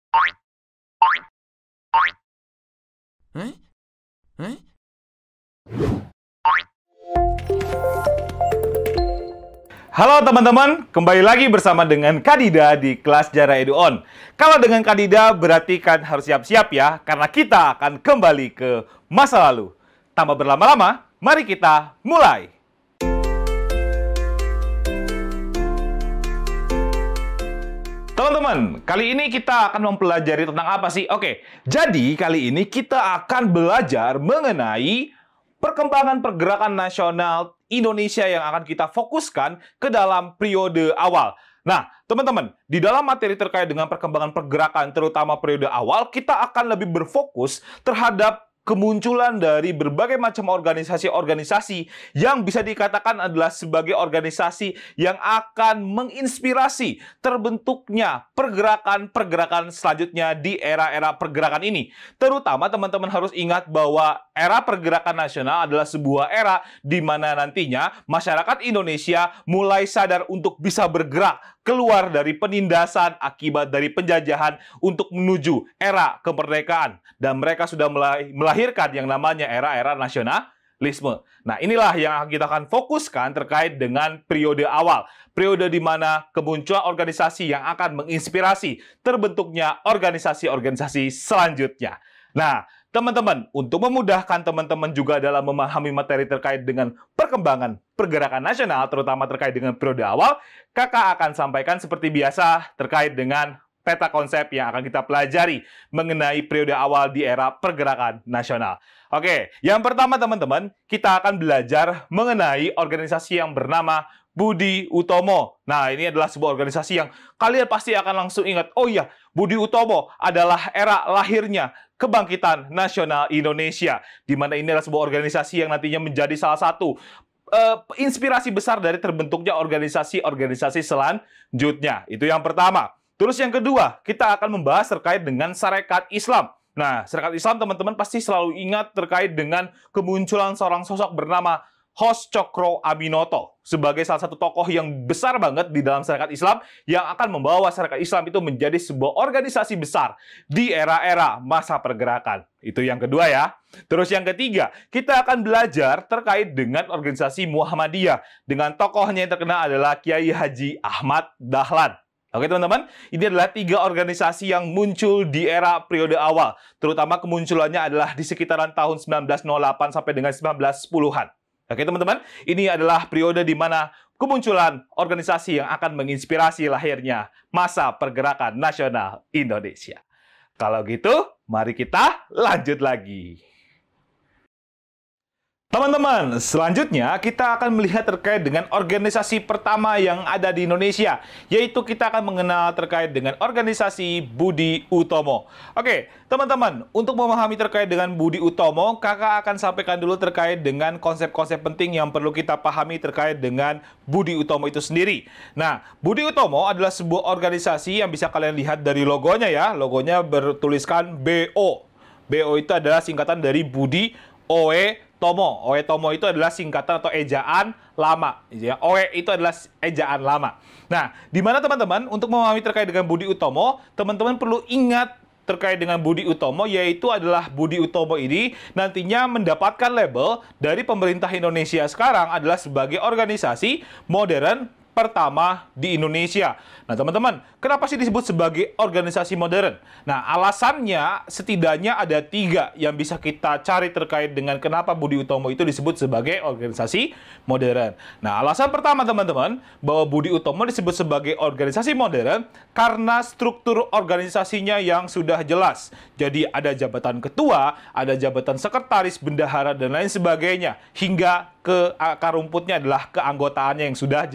Eh? Eh? Halo teman-teman, kembali lagi bersama dengan Kadida di kelas Sejarah Edu On. Kalau dengan Kadida berarti kan harus siap-siap ya, karena kita akan kembali ke masa lalu. Tanpa berlama-lama, mari kita mulai. Teman-teman, kali ini kita akan mempelajari tentang apa sih? Oke, jadi kali ini kita akan belajar mengenai perkembangan pergerakan nasional Indonesia yang akan kita fokuskan ke dalam periode awal. Nah, teman-teman, di dalam materi terkait dengan perkembangan pergerakan, terutama periode awal, kita akan lebih berfokus terhadap kemunculan dari berbagai macam organisasi-organisasi yang bisa dikatakan adalah sebagai organisasi yang akan menginspirasi terbentuknya pergerakan-pergerakan selanjutnya di era-era pergerakan ini. Terutama teman-teman harus ingat bahwa era pergerakan nasional adalah sebuah era di mana nantinya masyarakat Indonesia mulai sadar untuk bisa bergerak keluar dari penindasan akibat dari penjajahan untuk menuju era kemerdekaan. Dan mereka sudah melahirkan yang namanya era-era nasionalisme. Nah, inilah yang kita akan fokuskan terkait dengan periode awal. Periode di mana kemunculan organisasi yang akan menginspirasi terbentuknya organisasi-organisasi selanjutnya. Nah, teman-teman, untuk memudahkan teman-teman juga dalam memahami materi terkait dengan perkembangan pergerakan nasional, terutama terkait dengan periode awal, Kakak akan sampaikan seperti biasa terkait dengan peta konsep yang akan kita pelajari mengenai periode awal di era pergerakan nasional. Oke, yang pertama teman-teman, kita akan belajar mengenai organisasi yang bernama Budi Utomo. Nah, ini adalah sebuah organisasi yang kalian pasti akan langsung ingat. Oh iya, Budi Utomo adalah era lahirnya Kebangkitan Nasional Indonesia, di mana ini adalah sebuah organisasi yang nantinya menjadi salah satu inspirasi besar dari terbentuknya organisasi-organisasi selanjutnya. Itu yang pertama. Terus yang kedua, kita akan membahas terkait dengan Sarekat Islam. Nah, Sarekat Islam teman-teman pasti selalu ingat terkait dengan kemunculan seorang sosok bernama Hos Cokro Aminoto sebagai salah satu tokoh yang besar banget di dalam Sarekat Islam yang akan membawa Sarekat Islam itu menjadi sebuah organisasi besar di era-era masa pergerakan. Itu yang kedua ya. Terus yang ketiga, kita akan belajar terkait dengan organisasi Muhammadiyah dengan tokohnya yang terkenal adalah Kiai Haji Ahmad Dahlan. Oke teman-teman, ini adalah 3 organisasi yang muncul di era periode awal. Terutama kemunculannya adalah di sekitaran tahun 1908 sampai dengan 1910-an. Oke teman-teman, ini adalah periode di mana kemunculan organisasi yang akan menginspirasi lahirnya masa pergerakan nasional Indonesia. Kalau gitu, mari kita lanjut lagi. Teman-teman, selanjutnya kita akan melihat terkait dengan organisasi pertama yang ada di Indonesia, yaitu kita akan mengenal terkait dengan organisasi Budi Utomo. Oke, teman-teman, untuk memahami terkait dengan Budi Utomo, kakak akan sampaikan dulu terkait dengan konsep-konsep penting yang perlu kita pahami terkait dengan Budi Utomo itu sendiri. Nah, Budi Utomo adalah sebuah organisasi yang bisa kalian lihat dari logonya ya. Logonya bertuliskan BO. BO itu adalah singkatan dari Budi Oe Tomo. Oe Tomo itu adalah singkatan atau ejaan lama. Oe itu adalah ejaan lama. Nah, di mana teman-teman untuk memahami terkait dengan Budi Utomo, teman-teman perlu ingat terkait dengan Budi Utomo, yaitu adalah Budi Utomo ini nantinya mendapatkan label dari pemerintah Indonesia sekarang adalah sebagai organisasi modern pertama di Indonesia. Nah, teman-teman, kenapa sih disebut sebagai organisasi modern? Nah, alasannya setidaknya ada 3 yang bisa kita cari terkait dengan kenapa Budi Utomo itu disebut sebagai organisasi modern. Nah, alasan pertama, teman-teman, bahwa Budi Utomo disebut sebagai organisasi modern karena struktur organisasinya yang sudah jelas. Jadi, ada jabatan ketua, ada jabatan sekretaris, bendahara, dan lain sebagainya. Hingga ke akar rumputnya adalah keanggotaannya yang sudah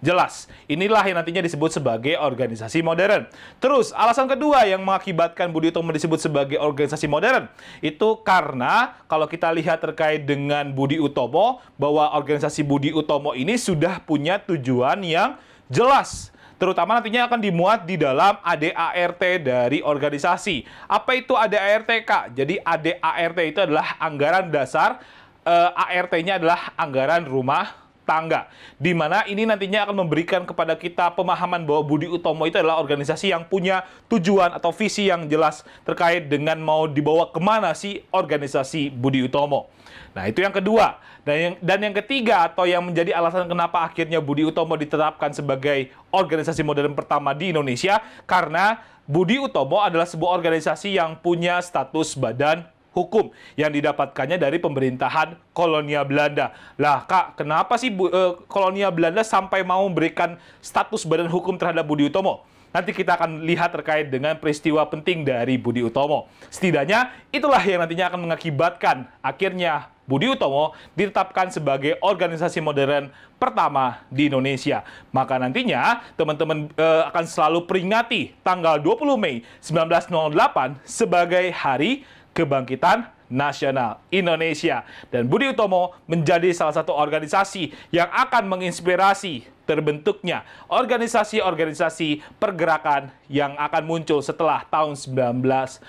jelas. Inilah yang nantinya disebut sebagai organisasi modern. Terus, alasan kedua yang mengakibatkan Budi Utomo disebut sebagai organisasi modern, itu karena kalau kita lihat terkait dengan Budi Utomo, bahwa organisasi Budi Utomo ini sudah punya tujuan yang jelas. Terutama nantinya akan dimuat di dalam ADART dari organisasi. Apa itu ADART, Kak? Jadi ADART itu adalah anggaran dasar, ART-nya adalah anggaran rumah tangga. Di mana ini nantinya akan memberikan kepada kita pemahaman bahwa Budi Utomo itu adalah organisasi yang punya tujuan atau visi yang jelas terkait dengan mau dibawa kemana sih organisasi Budi Utomo. Nah, itu yang kedua. Dan yang ketiga, atau yang menjadi alasan kenapa akhirnya Budi Utomo ditetapkan sebagai organisasi modern pertama di Indonesia, karena Budi Utomo adalah sebuah organisasi yang punya status badan hukum yang didapatkannya dari pemerintahan kolonial Belanda. Lah, Kak, kenapa sih kolonial Belanda sampai mau memberikan status badan hukum terhadap Budi Utomo? Nanti kita akan lihat terkait dengan peristiwa penting dari Budi Utomo. Setidaknya, itulah yang nantinya akan mengakibatkan akhirnya Budi Utomo ditetapkan sebagai organisasi modern pertama di Indonesia. Maka nantinya teman-teman akan selalu peringati tanggal 20 Mei 1908 sebagai Hari Kebangkitan Nasional Indonesia. Dan Budi Utomo menjadi salah satu organisasi yang akan menginspirasi terbentuknya organisasi-organisasi pergerakan yang akan muncul setelah tahun 1908.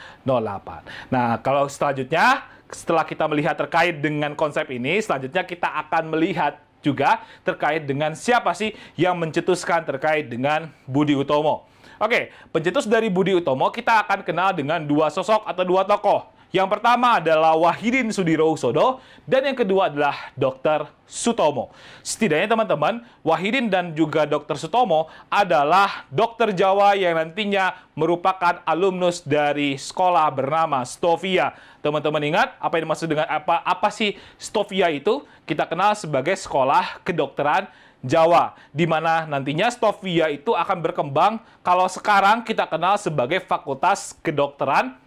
Nah, kalau selanjutnya, setelah kita melihat terkait dengan konsep ini, selanjutnya kita akan melihat juga terkait dengan siapa sih yang mencetuskan terkait dengan Budi Utomo. Oke, pencetus dari Budi Utomo kita akan kenal dengan dua sosok atau dua tokoh. Yang pertama adalah Wahidin Sudirohusodo, dan yang kedua adalah Dr. Sutomo. Setidaknya teman-teman, Wahidin dan juga Dr. Sutomo adalah dokter Jawa yang nantinya merupakan alumnus dari sekolah bernama Stovia. Teman-teman ingat apa yang dimaksud dengan apa sih Stovia itu? Kita kenal sebagai sekolah kedokteran Jawa, di mana nantinya Stovia itu akan berkembang kalau sekarang kita kenal sebagai Fakultas Kedokteran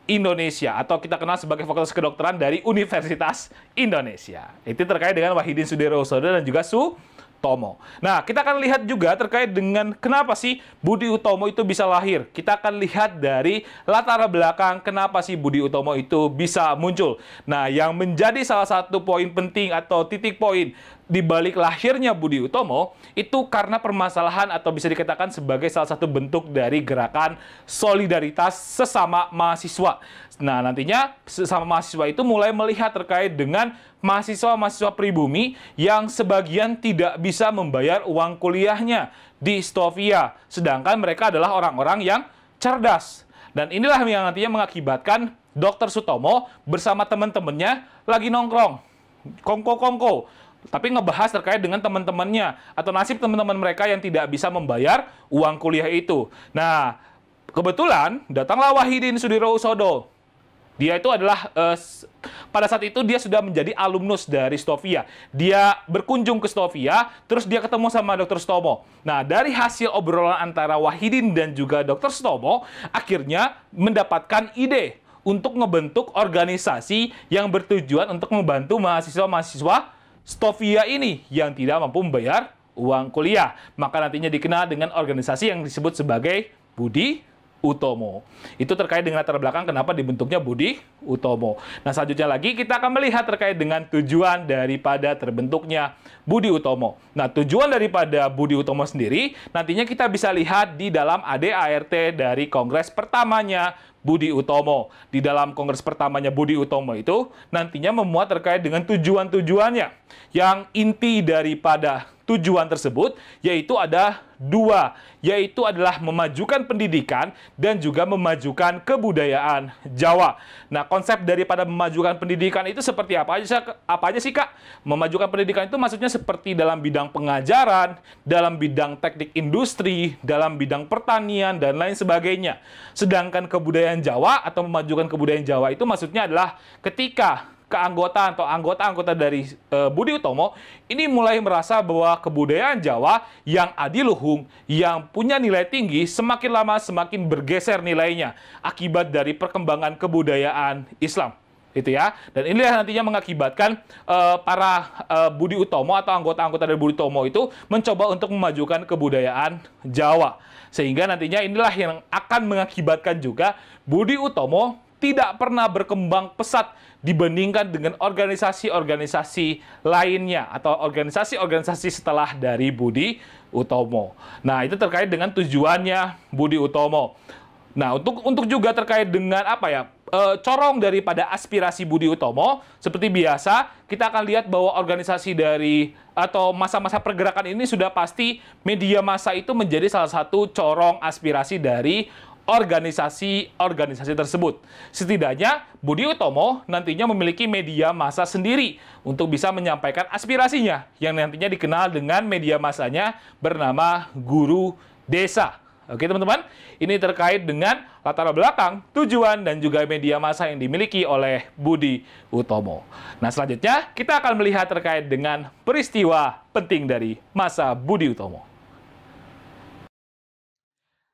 Indonesia, atau kita kenal sebagai Fakultas Kedokteran dari Universitas Indonesia. Itu terkait dengan Wahidin Sudirohusodo dan juga Sutomo. Nah, kita akan lihat juga terkait dengan kenapa sih Budi Utomo itu bisa lahir. Kita akan lihat dari latar belakang kenapa sih Budi Utomo itu bisa muncul. Nah, yang menjadi salah satu poin penting atau titik poin di balik lahirnya Budi Utomo itu karena permasalahan atau bisa dikatakan sebagai salah satu bentuk dari gerakan solidaritas sesama mahasiswa. Nah, nantinya sesama mahasiswa itu mulai melihat terkait dengan mahasiswa-mahasiswa pribumi yang sebagian tidak bisa membayar uang kuliahnya di Stovia, sedangkan mereka adalah orang-orang yang cerdas. Dan inilah yang nantinya mengakibatkan Dr. Sutomo bersama teman-temannya lagi nongkrong, kongko-kongko, tapi ngebahas terkait dengan teman-temannya atau nasib teman-teman mereka yang tidak bisa membayar uang kuliah itu. Nah, kebetulan datanglah Wahidin Sudirohusodo. Dia itu adalah, pada saat itu dia sudah menjadi alumnus dari Stovia. Dia berkunjung ke Stovia, terus dia ketemu sama Dr. Sutomo. Nah, dari hasil obrolan antara Wahidin dan juga Dr. Sutomo, akhirnya mendapatkan ide untuk ngebentuk organisasi yang bertujuan untuk membantu mahasiswa-mahasiswa Stovia ini yang tidak mampu membayar uang kuliah. Maka nantinya dikenal dengan organisasi yang disebut sebagai Budi Utomo. Itu terkait dengan latar belakang kenapa dibentuknya Budi Utomo. Nah, selanjutnya lagi kita akan melihat terkait dengan tujuan daripada terbentuknya Budi Utomo. Nah, tujuan daripada Budi Utomo sendiri nantinya kita bisa lihat di dalam ADART dari Kongres pertamanya Budi Utomo. Di dalam Kongres pertamanya Budi Utomo itu nantinya memuat terkait dengan tujuan-tujuannya. Yang inti daripada tujuan tersebut yaitu ada dua, yaitu adalah memajukan pendidikan dan juga memajukan kebudayaan Jawa. Nah, konsep daripada memajukan pendidikan itu seperti apa aja sih, Kak? Memajukan pendidikan itu maksudnya seperti dalam bidang pengajaran, dalam bidang teknik industri, dalam bidang pertanian, dan lain sebagainya. Sedangkan kebudayaan Jawa atau memajukan kebudayaan Jawa itu maksudnya adalah ketika keanggotaan atau anggota-anggota dari Budi Utomo ini mulai merasa bahwa kebudayaan Jawa yang adiluhung, yang punya nilai tinggi, semakin lama semakin bergeser nilainya akibat dari perkembangan kebudayaan Islam. Gitu ya. Dan inilah nantinya mengakibatkan para Budi Utomo atau anggota-anggota dari Budi Utomo itu mencoba untuk memajukan kebudayaan Jawa. Sehingga nantinya inilah yang akan mengakibatkan juga Budi Utomo tidak pernah berkembang pesat dibandingkan dengan organisasi-organisasi lainnya atau organisasi-organisasi setelah dari Budi Utomo. Nah, itu terkait dengan tujuannya Budi Utomo. Nah, untuk juga terkait dengan apa ya, corong daripada aspirasi Budi Utomo, seperti biasa, kita akan lihat bahwa organisasi dari atau masa-masa pergerakan ini sudah pasti media massa itu menjadi salah satu corong aspirasi dari organisasi-organisasi tersebut. Setidaknya, Budi Utomo nantinya memiliki media massa sendiri untuk bisa menyampaikan aspirasinya, yang nantinya dikenal dengan media massanya bernama Guru Desa. Oke teman-teman, ini terkait dengan latar belakang, tujuan, dan juga media massa yang dimiliki oleh Budi Utomo. Nah selanjutnya, kita akan melihat terkait dengan peristiwa penting dari masa Budi Utomo.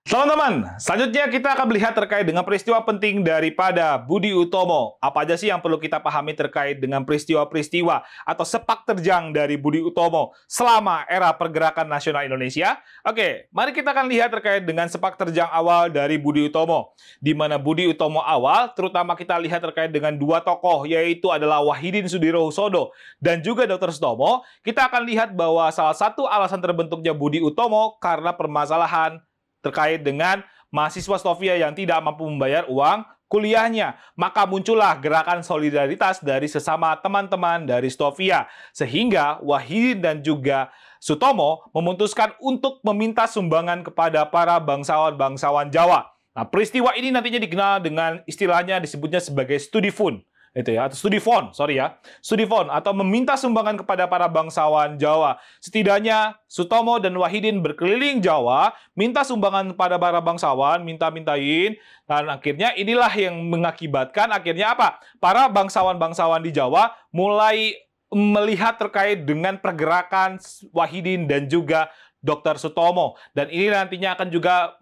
Teman-teman, selanjutnya kita akan melihat terkait dengan peristiwa penting daripada Budi Utomo. Apa aja sih yang perlu kita pahami terkait dengan peristiwa-peristiwa atau sepak terjang dari Budi Utomo selama era pergerakan nasional Indonesia? Oke, mari kita akan lihat terkait dengan sepak terjang awal dari Budi Utomo. Di mana Budi Utomo awal, terutama kita lihat terkait dengan dua tokoh, yaitu adalah Wahidin Sudirohusodo dan juga Dr. Sutomo. Kita akan lihat bahwa salah satu alasan terbentuknya Budi Utomo karena permasalahan terkait dengan mahasiswa Stovia yang tidak mampu membayar uang kuliahnya. Maka muncullah gerakan solidaritas dari sesama teman-teman dari Stovia. Sehingga Wahidin dan juga Sutomo memutuskan untuk meminta sumbangan kepada para bangsawan-bangsawan Jawa. Nah, peristiwa ini nantinya dikenal dengan istilahnya disebutnya sebagai studi fund. Itu ya, atau studi fund, sorry ya. Studi fund, atau meminta sumbangan kepada para bangsawan Jawa. Setidaknya, Sutomo dan Wahidin berkeliling Jawa, minta sumbangan kepada para bangsawan, minta-mintain, dan akhirnya inilah yang mengakibatkan akhirnya apa? Para bangsawan-bangsawan di Jawa mulai melihat terkait dengan pergerakan Wahidin dan juga Dr. Sutomo. Dan ini nantinya akan juga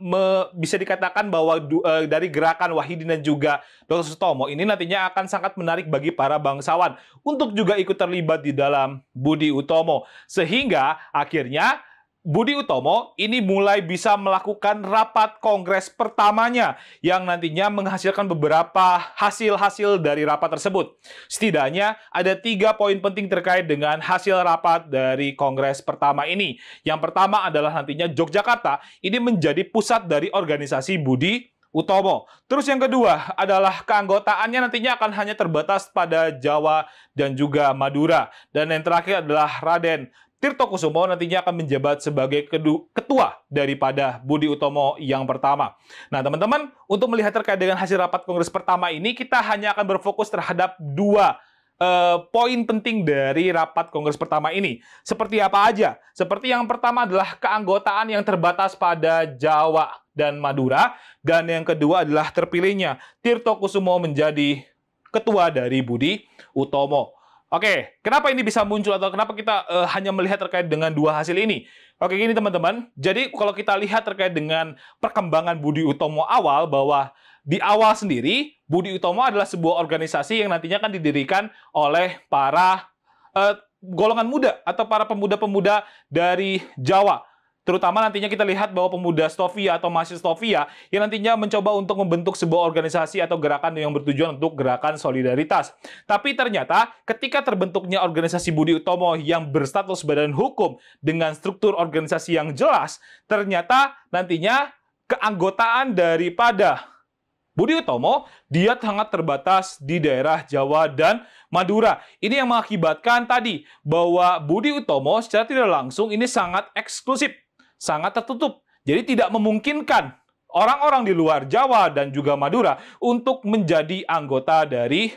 bisa dikatakan bahwa dari gerakan Wahidin dan juga Dr. Sutomo ini nantinya akan sangat menarik bagi para bangsawan untuk juga ikut terlibat di dalam Budi Utomo. Sehingga akhirnya Budi Utomo ini mulai bisa melakukan rapat kongres pertamanya yang nantinya menghasilkan beberapa hasil-hasil dari rapat tersebut. Setidaknya ada 3 poin penting terkait dengan hasil rapat dari kongres pertama ini. Yang pertama adalah nantinya Yogyakarta ini menjadi pusat dari organisasi Budi Utomo. Terus yang kedua adalah keanggotaannya nantinya akan hanya terbatas pada Jawa dan juga Madura. Dan yang terakhir adalah Raden Tirtokusumo nantinya akan menjabat sebagai ketua daripada Budi Utomo yang pertama. Nah, teman-teman, untuk melihat terkait dengan hasil rapat kongres pertama ini, kita hanya akan berfokus terhadap 2 poin penting dari rapat kongres pertama ini. Seperti apa aja? Seperti yang pertama adalah keanggotaan yang terbatas pada Jawa dan Madura, dan yang kedua adalah terpilihnya Tirtokusumo menjadi ketua dari Budi Utomo. Oke, kenapa ini bisa muncul atau kenapa kita hanya melihat terkait dengan 2 hasil ini? Oke, gini teman-teman. Jadi kalau kita lihat terkait dengan perkembangan Budi Utomo awal, bahwa di awal sendiri, Budi Utomo adalah sebuah organisasi yang nantinya akan didirikan oleh para golongan muda atau para pemuda-pemuda dari Jawa. Terutama nantinya kita lihat bahwa pemuda Stovia atau mahasiswa Stovia yang nantinya mencoba untuk membentuk sebuah organisasi atau gerakan yang bertujuan untuk gerakan solidaritas. Tapi ternyata ketika terbentuknya organisasi Budi Utomo yang berstatus badan hukum dengan struktur organisasi yang jelas, ternyata nantinya keanggotaan daripada Budi Utomo dia sangat terbatas di daerah Jawa dan Madura. Ini yang mengakibatkan tadi bahwa Budi Utomo secara tidak langsung ini sangat eksklusif, sangat tertutup. Jadi tidak memungkinkan orang-orang di luar Jawa dan juga Madura untuk menjadi anggota dari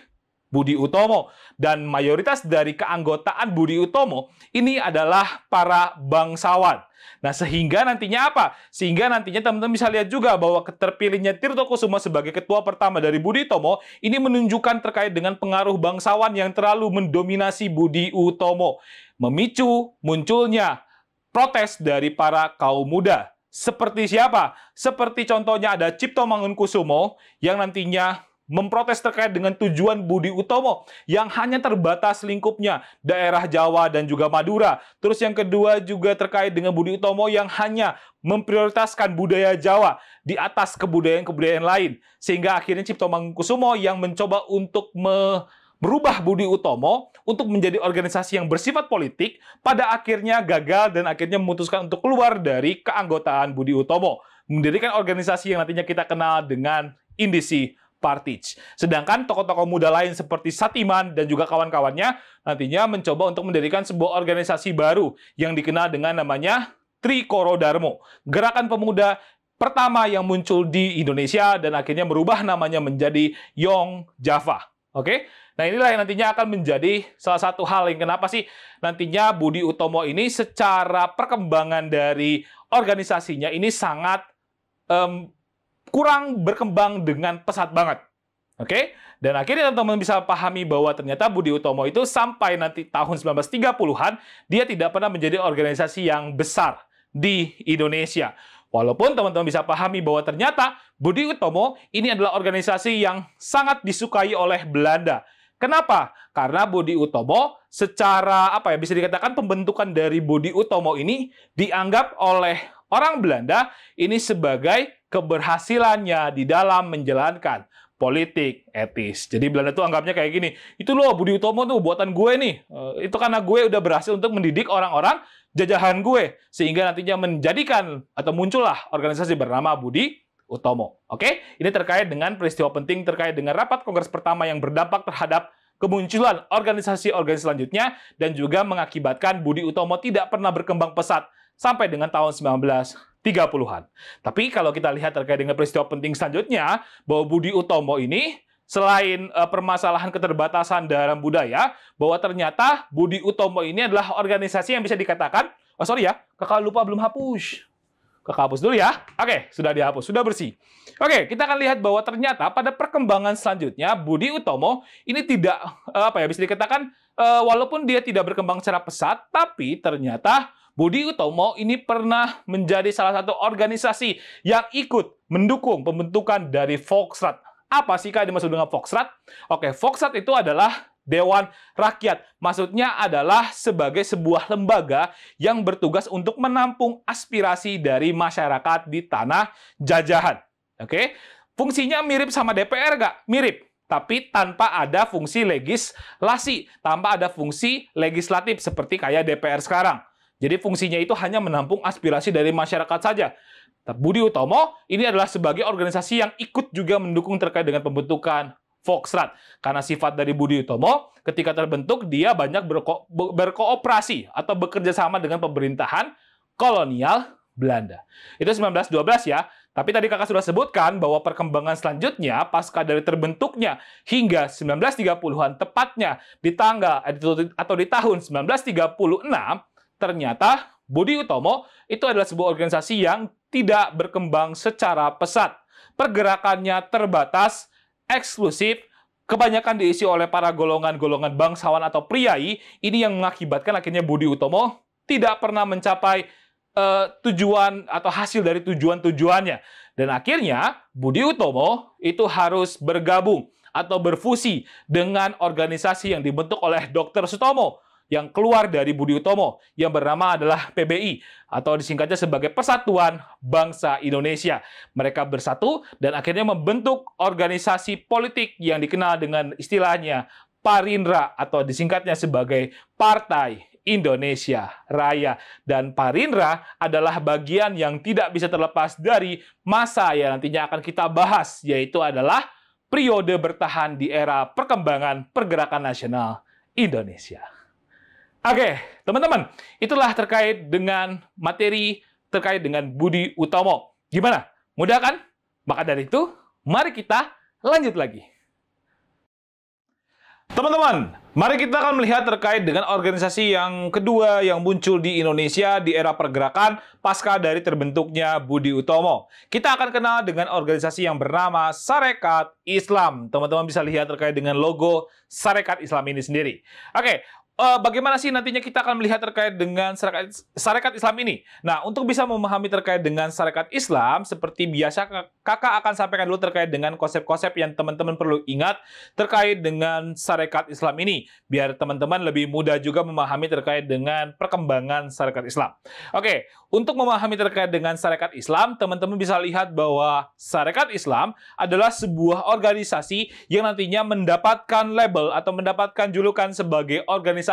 Budi Utomo. Dan mayoritas dari keanggotaan Budi Utomo ini adalah para bangsawan. Nah, sehingga nantinya apa? Sehingga nantinya teman-teman bisa lihat juga bahwa terpilihnya Tirtokusumo sebagai ketua pertama dari Budi Utomo ini menunjukkan terkait dengan pengaruh bangsawan yang terlalu mendominasi Budi Utomo, memicu munculnya protes dari para kaum muda. Seperti siapa? Seperti contohnya ada Cipto Mangunkusumo yang nantinya memprotes terkait dengan tujuan Budi Utomo yang hanya terbatas lingkupnya daerah Jawa dan juga Madura. Terus yang kedua juga terkait dengan Budi Utomo yang hanya memprioritaskan budaya Jawa di atas kebudayaan-kebudayaan lain. Sehingga akhirnya Cipto Mangunkusumo yang mencoba untuk merubah Budi Utomo untuk menjadi organisasi yang bersifat politik, pada akhirnya gagal dan akhirnya memutuskan untuk keluar dari keanggotaan Budi Utomo, mendirikan organisasi yang nantinya kita kenal dengan Indisi Partij. Sedangkan tokoh-tokoh muda lain seperti Satiman dan juga kawan-kawannya nantinya mencoba untuk mendirikan sebuah organisasi baru yang dikenal dengan namanya Trikoro Darmo, gerakan pemuda pertama yang muncul di Indonesia dan akhirnya merubah namanya menjadi Young Java. Oke? Nah, inilah yang nantinya akan menjadi salah satu hal yang kenapa sih nantinya Budi Utomo ini secara perkembangan dari organisasinya ini sangat kurang berkembang dengan pesat banget. Oke? Dan akhirnya teman-teman bisa pahami bahwa ternyata Budi Utomo itu sampai nanti tahun 1930-an dia tidak pernah menjadi organisasi yang besar di Indonesia. Walaupun teman-teman bisa pahami bahwa ternyata Budi Utomo ini adalah organisasi yang sangat disukai oleh Belanda. Kenapa? Karena Budi Utomo secara bisa dikatakan pembentukan dari Budi Utomo ini dianggap oleh orang Belanda ini sebagai keberhasilannya di dalam menjalankan politik etis. Jadi Belanda tuh anggapnya kayak gini, itu loh Budi Utomo tuh buatan gue nih. Itu karena gue udah berhasil untuk mendidik orang-orang jajahan gue. Sehingga nantinya menjadikan atau muncullah organisasi bernama Budi Utomo. Oke? Ini terkait dengan peristiwa penting terkait dengan rapat kongres pertama yang berdampak terhadap kemunculan organisasi-organisasi selanjutnya dan juga mengakibatkan Budi Utomo tidak pernah berkembang pesat sampai dengan tahun 1930-an. Tapi kalau kita lihat terkait dengan peristiwa penting selanjutnya, bahwa Budi Utomo ini selain permasalahan keterbatasan dalam budaya, bahwa ternyata Budi Utomo ini adalah organisasi yang bisa dikatakan, kakak lupa belum hapus. Kakak hapus dulu ya. Oke, sudah dihapus, sudah bersih. Oke, kita akan lihat bahwa ternyata pada perkembangan selanjutnya, Budi Utomo ini tidak, bisa dikatakan, walaupun dia tidak berkembang secara pesat, tapi ternyata Budi Utomo ini pernah menjadi salah satu organisasi yang ikut mendukung pembentukan dari Volksrat. Apa sih Kak dimaksud dengan Volksrat? Oke, Volksrat itu adalah Dewan Rakyat. Maksudnya adalah sebagai sebuah lembaga yang bertugas untuk menampung aspirasi dari masyarakat di tanah jajahan. Oke, fungsinya mirip sama DPR nggak? Mirip. Tapi tanpa ada fungsi legislasi, tanpa ada fungsi legislatif seperti kayak DPR sekarang. Jadi fungsinya itu hanya menampung aspirasi dari masyarakat saja. Budi Utomo ini adalah sebagai organisasi yang ikut juga mendukung terkait dengan pembentukan Volksrat. Karena sifat dari Budi Utomo, ketika terbentuk, dia banyak berkooperasi atau bekerja sama dengan pemerintahan kolonial Belanda. Itu 1912 ya. Tapi tadi kakak sudah sebutkan bahwa perkembangan selanjutnya, pasca dari terbentuknya hingga 1930-an, tepatnya di tanggal atau di tahun 1936, ternyata Budi Utomo itu adalah sebuah organisasi yang tidak berkembang secara pesat. Pergerakannya terbatas, eksklusif, kebanyakan diisi oleh para golongan-golongan bangsawan atau priai. Ini yang mengakibatkan akhirnya Budi Utomo tidak pernah mencapai tujuan atau hasil dari tujuan-tujuannya. Dan akhirnya Budi Utomo itu harus bergabung atau berfusi dengan organisasi yang dibentuk oleh Dr. Sutomo yang keluar dari Budi Utomo yang bernama adalah PBI atau disingkatnya sebagai Persatuan Bangsa Indonesia. Mereka bersatu dan akhirnya membentuk organisasi politik yang dikenal dengan istilahnya Parindra atau disingkatnya sebagai Partai Indonesia Raya. Dan Parindra adalah bagian yang tidak bisa terlepas dari masa yang nantinya akan kita bahas, yaitu adalah periode bertahan di era perkembangan pergerakan nasional Indonesia. Oke, teman-teman, itulah terkait dengan materi terkait dengan Budi Utomo. Gimana? Mudah kan? Maka dari itu, mari kita lanjut lagi. Teman-teman, mari kita akan melihat terkait dengan organisasi yang kedua yang muncul di Indonesia di era pergerakan pasca dari terbentuknya Budi Utomo. Kita akan kenal dengan organisasi yang bernama Sarekat Islam. Teman-teman bisa lihat terkait dengan logo Sarekat Islam ini sendiri. Oke. Bagaimana sih nantinya kita akan melihat terkait dengan Sarekat Islam ini? Nah, untuk bisa memahami terkait dengan Sarekat Islam, seperti biasa kakak akan sampaikan dulu terkait dengan konsep-konsep yang teman-teman perlu ingat terkait dengan Sarekat Islam ini, biar teman-teman lebih mudah juga memahami terkait dengan perkembangan Sarekat Islam. Oke, untuk memahami terkait dengan Sarekat Islam, teman-teman bisa lihat bahwa Sarekat Islam adalah sebuah organisasi yang nantinya mendapatkan label atau mendapatkan julukan sebagai organisasi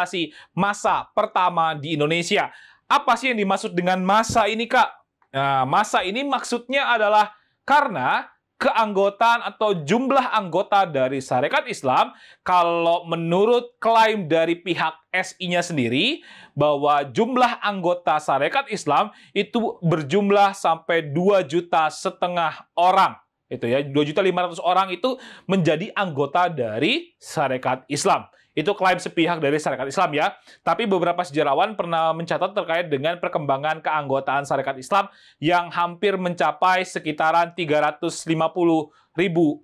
massa pertama di Indonesia. Apa sih yang dimaksud dengan massa ini, Kak? Nah, massa ini maksudnya adalah karena keanggotaan atau jumlah anggota dari Sarekat Islam, kalau menurut klaim dari pihak SI-nya sendiri, bahwa jumlah anggota Sarekat Islam itu berjumlah sampai 2,5 juta orang. Itu ya, 2.500.000 orang itu menjadi anggota dari Sarekat Islam. Itu klaim sepihak dari Sarekat Islam ya. Tapi beberapa sejarawan pernah mencatat terkait dengan perkembangan keanggotaan Sarekat Islam yang hampir mencapai sekitaran 350.000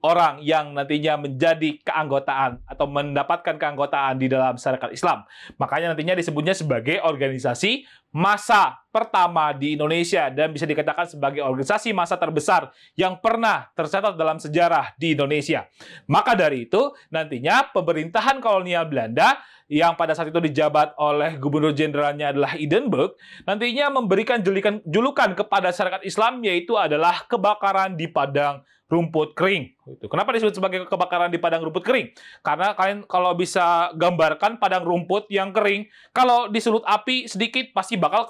orang yang nantinya menjadi keanggotaan atau mendapatkan keanggotaan di dalam Sarekat Islam. Makanya nantinya disebutnya sebagai organisasi massa pertama di Indonesia dan bisa dikatakan sebagai organisasi massa terbesar yang pernah tercatat dalam sejarah di Indonesia. Maka dari itu, nantinya pemerintahan kolonial Belanda yang pada saat itu dijabat oleh gubernur jenderalnya adalah Hindenburg, nantinya memberikan julukan kepada Sarekat Islam, yaitu adalah kebakaran di padang rumput kering. Kenapa disebut sebagai kebakaran di padang rumput kering? Karena kalian kalau bisa gambarkan padang rumput yang kering, kalau disulut api sedikit pasti bakal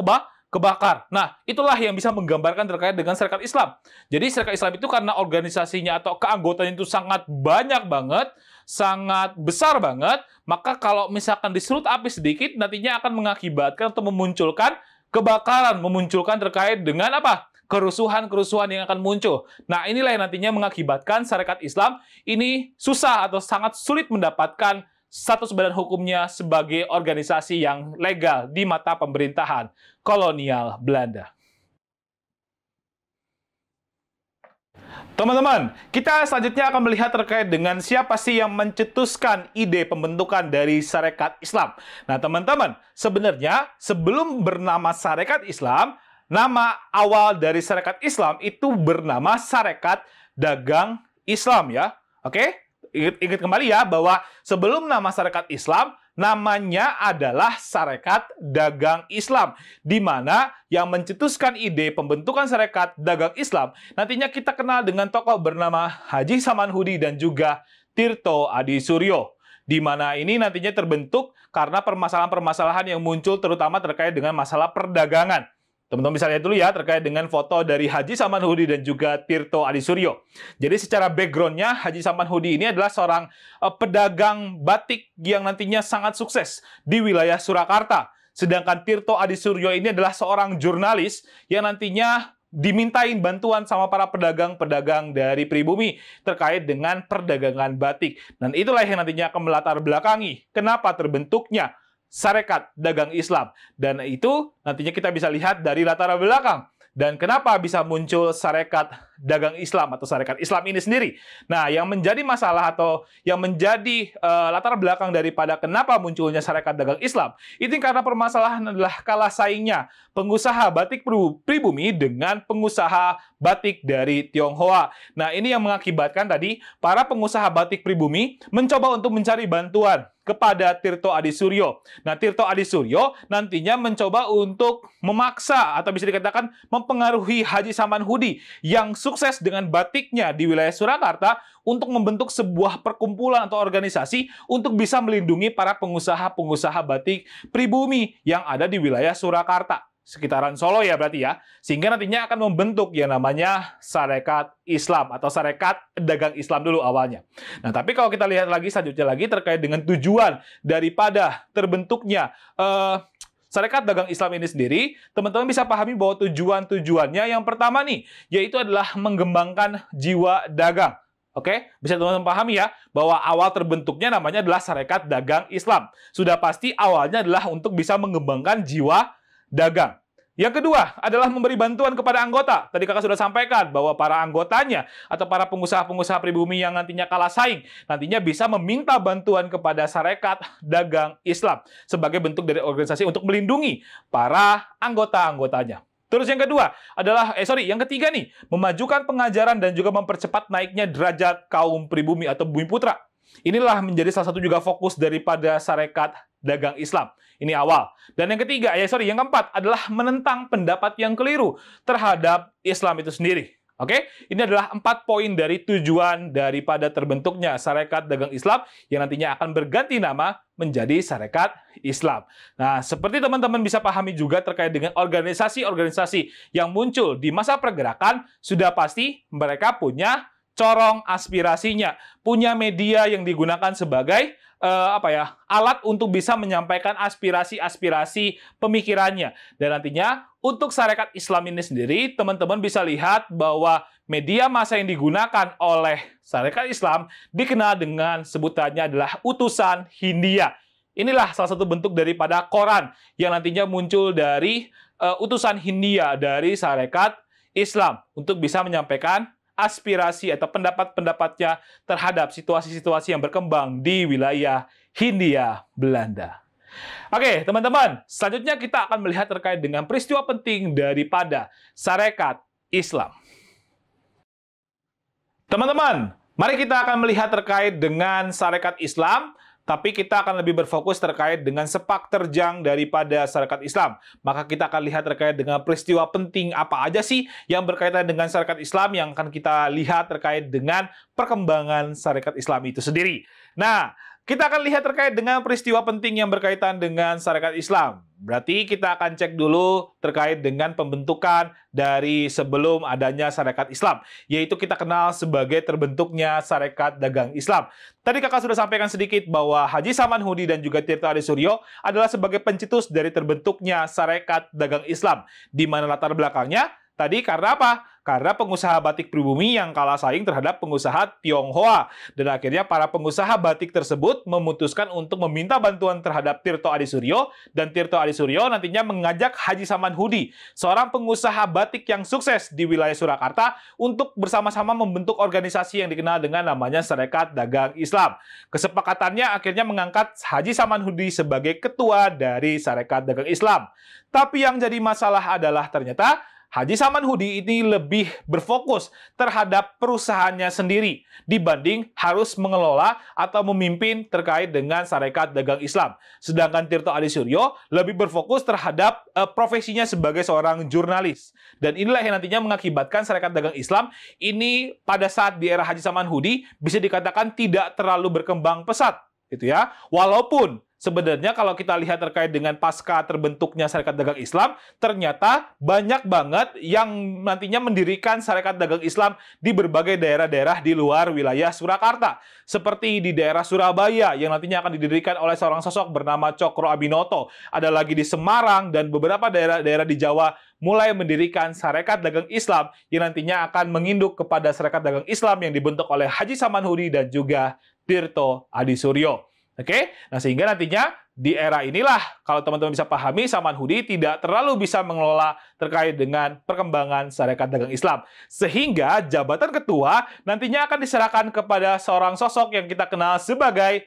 kebakar. Nah, itulah yang bisa menggambarkan terkait dengan Sarekat Islam. Jadi Sarekat Islam itu karena organisasinya atau keanggotaan itu sangat banyak banget, sangat besar banget, maka kalau misalkan disulut api sedikit, nantinya akan mengakibatkan atau memunculkan kebakaran, memunculkan terkait dengan apa? Kerusuhan-kerusuhan yang akan muncul. Nah, inilah yang nantinya mengakibatkan Sarekat Islam ini susah atau sangat sulit mendapatkan status badan hukumnya sebagai organisasi yang legal di mata pemerintahan kolonial Belanda. Teman-teman, kita selanjutnya akan melihat terkait dengan siapa sih yang mencetuskan ide pembentukan dari Sarekat Islam. Nah, teman-teman, sebenarnya sebelum bernama Sarekat Islam, nama awal dari Sarekat Islam itu bernama Sarekat Dagang Islam ya. Oke? Ingat kembali ya bahwa sebelum nama Sarekat Islam, namanya adalah Sarekat Dagang Islam, di mana yang mencetuskan ide pembentukan Sarekat Dagang Islam nantinya kita kenal dengan tokoh bernama Haji Samanhudi dan juga Tirto Adisuryo, di mana ini nantinya terbentuk karena permasalahan-permasalahan yang muncul terutama terkait dengan masalah perdagangan. Teman-teman bisa lihat dulu ya terkait dengan foto dari Haji Samanhudi dan juga Tirto Adisuryo. Jadi secara background-nya Haji Samanhudi ini adalah seorang pedagang batik yang nantinya sangat sukses di wilayah Surakarta. Sedangkan Tirto Adisuryo ini adalah seorang jurnalis yang nantinya dimintain bantuan sama para pedagang-pedagang dari pribumi terkait dengan perdagangan batik. Dan itulah yang nantinya akan melatar belakangi kenapa terbentuknya Sarekat Dagang Islam. Dan itu nantinya kita bisa lihat dari latar belakang. Dan kenapa bisa muncul Sarekat Dagang Islam atau Sarekat Islam ini sendiri. Nah, yang menjadi masalah atau yang menjadi latar belakang daripada kenapa munculnya Sarekat Dagang Islam, itu karena permasalahan adalah kalah saingnya pengusaha batik pribumi dengan pengusaha batik dari Tionghoa. Nah, ini yang mengakibatkan tadi para pengusaha batik pribumi mencoba untuk mencari bantuan kepada Tirto Adisuryo. Nah, Tirto Adisuryo nantinya mencoba untuk memaksa atau bisa dikatakan mempengaruhi Haji Samanhudi yang sukses dengan batiknya di wilayah Surakarta untuk membentuk sebuah perkumpulan atau organisasi untuk bisa melindungi para pengusaha-pengusaha batik pribumi yang ada di wilayah Surakarta. Sekitaran Solo ya berarti ya. Sehingga nantinya akan membentuk yang namanya Sarekat Islam atau Sarekat Dagang Islam dulu awalnya. Nah, tapi kalau kita lihat lagi selanjutnya lagi terkait dengan tujuan daripada terbentuknya Sarekat Dagang Islam ini sendiri, teman-teman bisa pahami bahwa tujuannya yang pertama nih, yaitu adalah mengembangkan jiwa dagang. Oke, bisa teman-teman pahami ya, bahwa awal terbentuknya namanya adalah Sarekat Dagang Islam. Sudah pasti awalnya adalah untuk bisa mengembangkan jiwa dagang. Yang kedua adalah memberi bantuan kepada anggota. Tadi kakak sudah sampaikan bahwa para anggotanya atau para pengusaha-pengusaha pribumi yang nantinya kalah saing, nantinya bisa meminta bantuan kepada Sarekat Dagang Islam sebagai bentuk dari organisasi untuk melindungi para anggota-anggotanya. Terus yang kedua adalah, yang ketiga nih, memajukan pengajaran dan juga mempercepat naiknya derajat kaum pribumi atau bumi putra. Inilah menjadi salah satu juga fokus daripada Sarekat Dagang Islam. Ini awal. Dan yang ketiga, yang keempat adalah menentang pendapat yang keliru terhadap Islam itu sendiri. Oke, ini adalah 4 poin dari tujuan daripada terbentuknya Sarekat Dagang Islam yang nantinya akan berganti nama menjadi Sarekat Islam. Nah, seperti teman-teman bisa pahami juga terkait dengan organisasi-organisasi yang muncul di masa pergerakan, sudah pasti mereka punya corong aspirasinya, punya media yang digunakan sebagai alat untuk bisa menyampaikan aspirasi-aspirasi pemikirannya. Dan nantinya untuk Sarekat Islam ini sendiri, teman-teman bisa lihat bahwa media massa yang digunakan oleh Sarekat Islam dikenal dengan sebutannya adalah Utusan Hindia. Inilah salah satu bentuk daripada koran yang nantinya muncul dari Utusan Hindia dari Sarekat Islam untuk bisa menyampaikan aspirasi atau pendapat-pendapatnya terhadap situasi-situasi yang berkembang di wilayah Hindia Belanda. Oke, teman-teman, selanjutnya kita akan melihat terkait dengan peristiwa penting daripada Sarekat Islam. Teman-teman, mari kita akan melihat terkait dengan Sarekat Islam, tapi kita akan lebih berfokus terkait dengan sepak terjang daripada Sarekat Islam. Maka kita akan lihat terkait dengan peristiwa penting apa aja sih yang berkaitan dengan Sarekat Islam yang akan kita lihat terkait dengan perkembangan Sarekat Islam itu sendiri. Nah, kita akan lihat terkait dengan peristiwa penting yang berkaitan dengan Sarekat Islam. Berarti kita akan cek dulu terkait dengan pembentukan dari sebelum adanya Sarekat Islam. Yaitu kita kenal sebagai terbentuknya Sarekat Dagang Islam. Tadi kakak sudah sampaikan sedikit bahwa Haji Saman Hudi dan juga Tirto Adisuryo adalah sebagai pencetus dari terbentuknya Sarekat Dagang Islam. Di mana latar belakangnya? Tadi karena apa? Karena pengusaha batik pribumi yang kalah saing terhadap pengusaha Tionghoa. Dan akhirnya para pengusaha batik tersebut memutuskan untuk meminta bantuan terhadap Tirto Adisuryo. Dan Tirto Adisuryo nantinya mengajak Haji Saman Hudi, seorang pengusaha batik yang sukses di wilayah Surakarta, untuk bersama-sama membentuk organisasi yang dikenal dengan namanya Sarekat Dagang Islam. Kesepakatannya akhirnya mengangkat Haji Saman Hudi sebagai ketua dari Sarekat Dagang Islam. Tapi yang jadi masalah adalah ternyata Haji Saman Hudi ini lebih berfokus terhadap perusahaannya sendiri dibanding harus mengelola atau memimpin terkait dengan Sarekat Dagang Islam. Sedangkan Tirto Adisuryo lebih berfokus terhadap profesinya sebagai seorang jurnalis. Dan inilah yang nantinya mengakibatkan Sarekat Dagang Islam ini pada saat di era Haji Saman Hudi bisa dikatakan tidak terlalu berkembang pesat, gitu ya. Walaupun sebenarnya kalau kita lihat terkait dengan pasca terbentuknya Sarekat Dagang Islam, ternyata banyak banget yang nantinya mendirikan Sarekat Dagang Islam di berbagai daerah-daerah di luar wilayah Surakarta. Seperti di daerah Surabaya yang nantinya akan didirikan oleh seorang sosok bernama Cokro Aminoto. Ada lagi di Semarang dan beberapa daerah-daerah di Jawa mulai mendirikan Sarekat Dagang Islam yang nantinya akan menginduk kepada Sarekat Dagang Islam yang dibentuk oleh Haji Saman Hudi dan juga Tirto Adisuryo. Oke, nah sehingga nantinya di era inilah kalau teman-teman bisa pahami, Saman Hudi tidak terlalu bisa mengelola terkait dengan perkembangan Sarekat Dagang Islam. Sehingga jabatan ketua nantinya akan diserahkan kepada seorang sosok yang kita kenal sebagai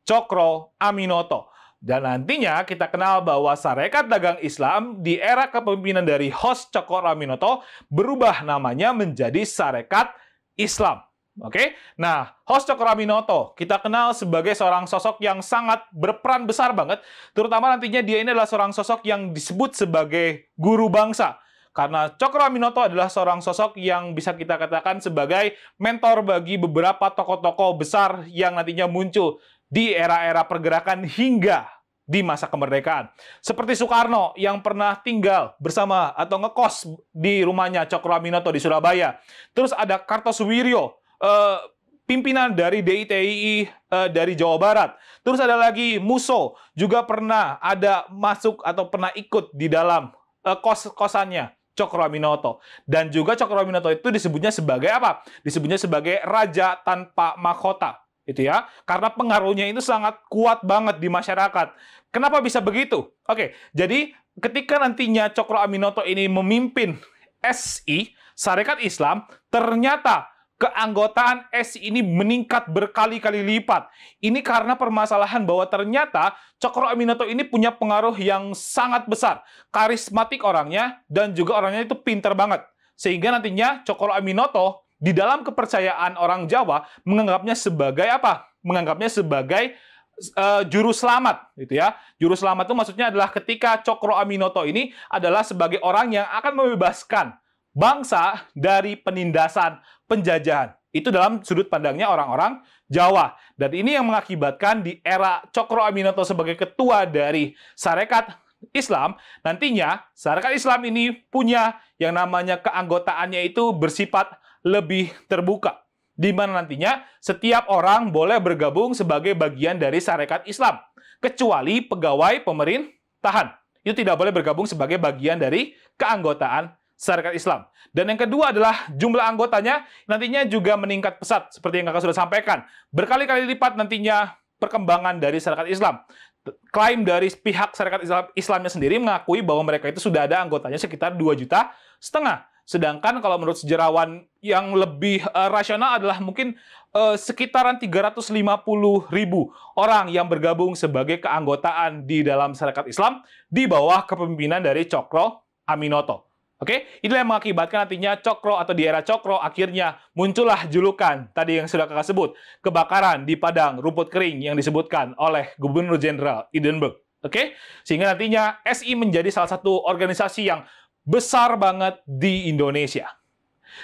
Cokro Aminoto. Dan nantinya kita kenal bahwa Sarekat Dagang Islam di era kepemimpinan dari host Cokro Aminoto berubah namanya menjadi Sarekat Islam. Oke, nah host Cokro Aminoto kita kenal sebagai seorang sosok yang sangat berperan besar banget, terutama nantinya dia ini adalah seorang sosok yang disebut sebagai guru bangsa. Karena Cokro Aminoto adalah seorang sosok yang bisa kita katakan sebagai mentor bagi beberapa tokoh-tokoh besar yang nantinya muncul di era-era pergerakan hingga di masa kemerdekaan. Seperti Soekarno yang pernah tinggal bersama atau ngekos di rumahnya Cokro Aminoto di Surabaya. Terus ada Kartosuwiryo, pimpinan dari DITII dari Jawa Barat. Terus ada lagi Musso, juga pernah ada masuk atau pernah ikut di dalam kos-kosannya Cokro Aminoto. Dan juga Cokro Aminoto itu disebutnya sebagai apa? Disebutnya sebagai raja tanpa mahkota. Itu ya, karena pengaruhnya itu sangat kuat banget di masyarakat. Kenapa bisa begitu? Oke, jadi ketika nantinya Cokro Aminoto ini memimpin SI, Sarekat Islam, ternyata keanggotaan SI ini meningkat berkali-kali lipat. Ini karena permasalahan bahwa ternyata Cokro Aminoto ini punya pengaruh yang sangat besar. Karismatik orangnya dan juga orangnya itu pinter banget. Sehingga nantinya Cokro Aminoto di dalam kepercayaan orang Jawa menganggapnya sebagai apa? Menganggapnya sebagai juru selamat, gitu ya. Juru selamat itu maksudnya adalah ketika Cokro Aminoto ini adalah sebagai orang yang akan membebaskan bangsa dari penindasan penjajahan. Itu dalam sudut pandangnya orang-orang Jawa. Dan ini yang mengakibatkan di era Cokro Aminoto sebagai ketua dari Sarekat Islam, nantinya Sarekat Islam ini punya yang namanya keanggotaannya itu bersifat lebih terbuka. di mana nantinya setiap orang boleh bergabung sebagai bagian dari Sarekat Islam, kecuali pegawai pemerintahan. Itu tidak boleh bergabung sebagai bagian dari keanggotaan Sarekat Islam. Dan yang kedua adalah jumlah anggotanya nantinya juga meningkat pesat, seperti yang kakak sudah sampaikan. Berkali-kali lipat nantinya perkembangan dari Sarekat Islam. Klaim dari pihak Sarekat Islamnya sendiri mengakui bahwa mereka itu sudah ada anggotanya sekitar 2,5 juta. Sedangkan kalau menurut sejarawan yang lebih rasional adalah mungkin sekitaran 350.000 orang yang bergabung sebagai keanggotaan di dalam Sarekat Islam di bawah kepemimpinan dari Cokro Aminoto. Oke, inilah yang mengakibatkan nantinya Cokro atau di era Cokro akhirnya muncullah julukan tadi yang sudah kakak sebut, kebakaran di padang rumput kering yang disebutkan oleh Gubernur Jenderal Hindenburg. Oke, sehingga nantinya SI menjadi salah satu organisasi yang besar banget di Indonesia.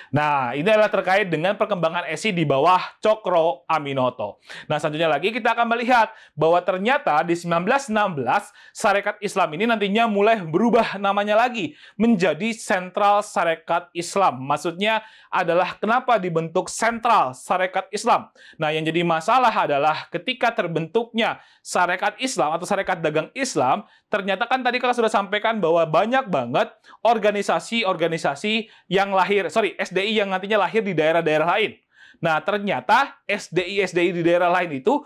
Nah, ini adalah terkait dengan perkembangan SI di bawah Cokro Aminoto. Nah, selanjutnya lagi kita akan melihat bahwa ternyata di 1916 Sarekat Islam ini nantinya mulai berubah namanya lagi menjadi Sentral Sarekat Islam. Maksudnya adalah kenapa dibentuk Sentral Sarekat Islam. Nah, yang jadi masalah adalah ketika terbentuknya Sarekat Islam atau Sarekat Dagang Islam, ternyata kan tadi kakak sudah sampaikan bahwa banyak banget organisasi-organisasi yang lahir, SDI yang nantinya lahir di daerah-daerah lain. Nah, ternyata SDI-SDI di daerah lain itu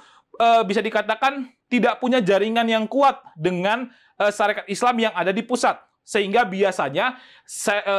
bisa dikatakan tidak punya jaringan yang kuat dengan Sarekat Islam yang ada di pusat. Sehingga biasanya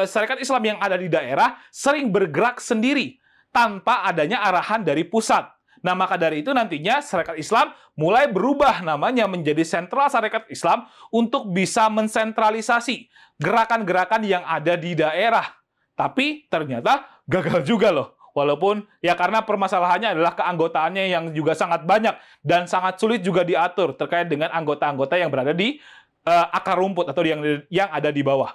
Sarekat Islam yang ada di daerah sering bergerak sendiri tanpa adanya arahan dari pusat. Nah, maka dari itu nantinya Sarekat Islam mulai berubah namanya menjadi Sentral Sarekat Islam untuk bisa mensentralisasi gerakan-gerakan yang ada di daerah. Tapi ternyata gagal juga loh. Walaupun ya karena permasalahannya adalah keanggotaannya yang juga sangat banyak dan sangat sulit juga diatur terkait dengan anggota-anggota yang berada di akar rumput atau yang ada di bawah.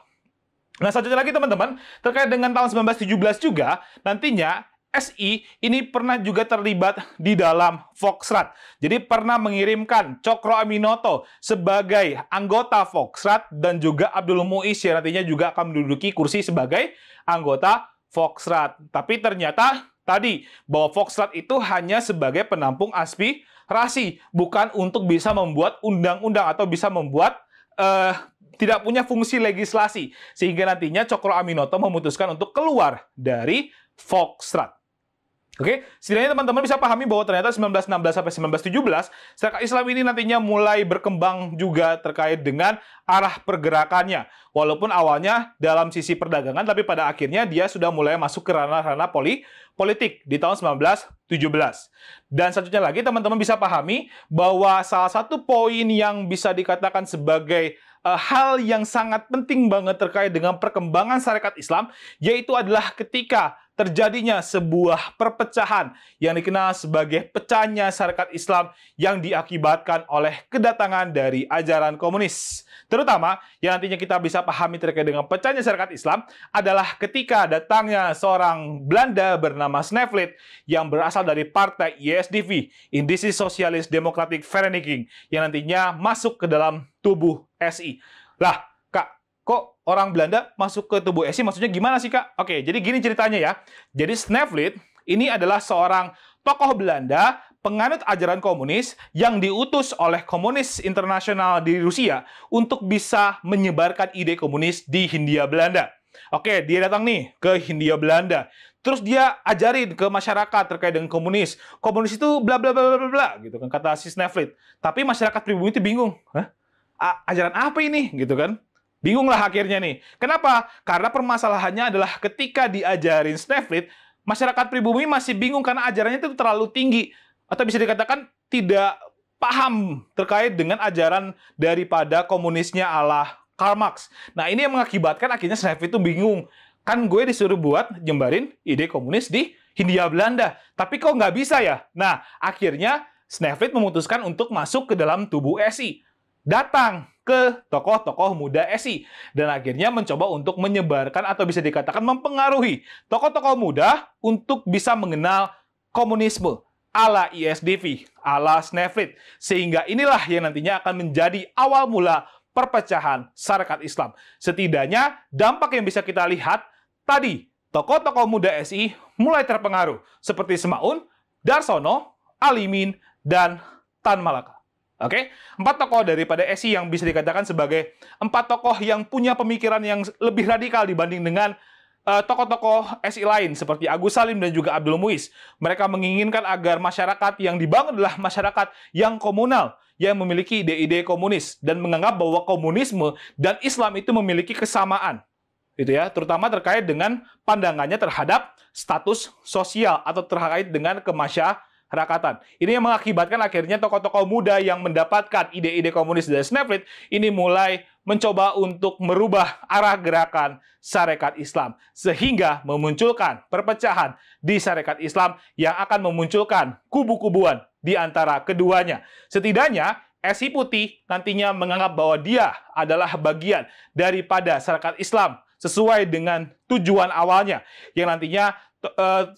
Nah, selanjutnya lagi teman-teman, terkait dengan tahun 1917 juga nantinya SI ini pernah juga terlibat di dalam Foxtrot. Jadi pernah mengirimkan Cokro Aminoto sebagai anggota Foxtrot dan juga Abdul Muiz yang nantinya juga akan menduduki kursi sebagai anggota Foxtrot. Tapi ternyata tadi bahwa Foxtrot itu hanya sebagai penampung aspirasi, bukan untuk bisa membuat undang-undang atau bisa membuat tidak punya fungsi legislasi. Sehingga nantinya Cokro Aminoto memutuskan untuk keluar dari Foxtrot. Oke, setidaknya teman-teman bisa pahami bahwa ternyata 1916 sampai 1917 Sarekat Islam ini nantinya mulai berkembang juga terkait dengan arah pergerakannya. Walaupun awalnya dalam sisi perdagangan, tapi pada akhirnya dia sudah mulai masuk ke ranah-ranah politik di tahun 1917. Dan selanjutnya lagi teman-teman bisa pahami bahwa salah satu poin yang bisa dikatakan sebagai hal yang sangat penting banget terkait dengan perkembangan Sarekat Islam, yaitu adalah ketika terjadinya sebuah perpecahan yang dikenal sebagai pecahnya Sarekat Islam yang diakibatkan oleh kedatangan dari ajaran komunis. Terutama yang nantinya kita bisa pahami terkait dengan pecahnya Sarekat Islam adalah ketika datangnya seorang Belanda bernama Snevely yang berasal dari partai ISDV, Indische Socialist Democratic Vereniging, yang nantinya masuk ke dalam tubuh SI. Lah, kok orang Belanda masuk ke tubuh SI? Maksudnya gimana sih, Kak? Oke, jadi gini ceritanya ya. Jadi Snevely ini adalah seorang tokoh Belanda, penganut ajaran komunis yang diutus oleh komunis internasional di Rusia untuk bisa menyebarkan ide komunis di Hindia Belanda. Oke, dia datang nih ke Hindia Belanda. Terus dia ajarin ke masyarakat terkait dengan komunis. Komunis itu bla bla bla bla bla gitu kan kata si Snevely. Tapi masyarakat pribumi itu bingung. Hah? Ajaran apa ini? Gitu kan. Bingung lah akhirnya nih. Kenapa? Karena permasalahannya adalah ketika diajarin Snevely, masyarakat pribumi masih bingung karena ajarannya itu terlalu tinggi. Atau bisa dikatakan tidak paham terkait dengan ajaran daripada komunisnya ala Karl Marx. Nah, ini yang mengakibatkan akhirnya Snevely itu bingung. Kan gue disuruh buat nyebarin ide komunis di Hindia Belanda. Tapi kok nggak bisa ya? Nah, akhirnya Snevely memutuskan untuk masuk ke dalam tubuh SI. Datang ke tokoh-tokoh muda SI dan akhirnya mencoba untuk menyebarkan atau bisa dikatakan mempengaruhi tokoh-tokoh muda untuk bisa mengenal komunisme ala ISDV, ala Snevely. Sehingga inilah yang nantinya akan menjadi awal mula perpecahan Sarekat Islam. Setidaknya dampak yang bisa kita lihat tadi tokoh-tokoh muda SI mulai terpengaruh, seperti Semaun, Darsono, Alimin, dan Tan Malaka. Oke, 4 tokoh daripada SI yang bisa dikatakan sebagai 4 tokoh yang punya pemikiran yang lebih radikal dibanding dengan tokoh-tokoh SI lain seperti Agus Salim dan juga Abdul Muiz. Mereka menginginkan agar masyarakat yang dibangun adalah masyarakat yang komunal, yang memiliki ide-ide komunis dan menganggap bahwa komunisme dan Islam itu memiliki kesamaan. Gitu ya, terutama terkait dengan pandangannya terhadap status sosial atau terkait dengan kemasyarakatan. Ini yang mengakibatkan akhirnya tokoh-tokoh muda yang mendapatkan ide-ide komunis dari Snaplit ini mulai mencoba untuk merubah arah gerakan Sarekat Islam sehingga memunculkan perpecahan di Sarekat Islam yang akan memunculkan kubu-kubuan di antara keduanya. Setidaknya SI Putih nantinya menganggap bahwa dia adalah bagian daripada Sarekat Islam sesuai dengan tujuan awalnya, yang nantinya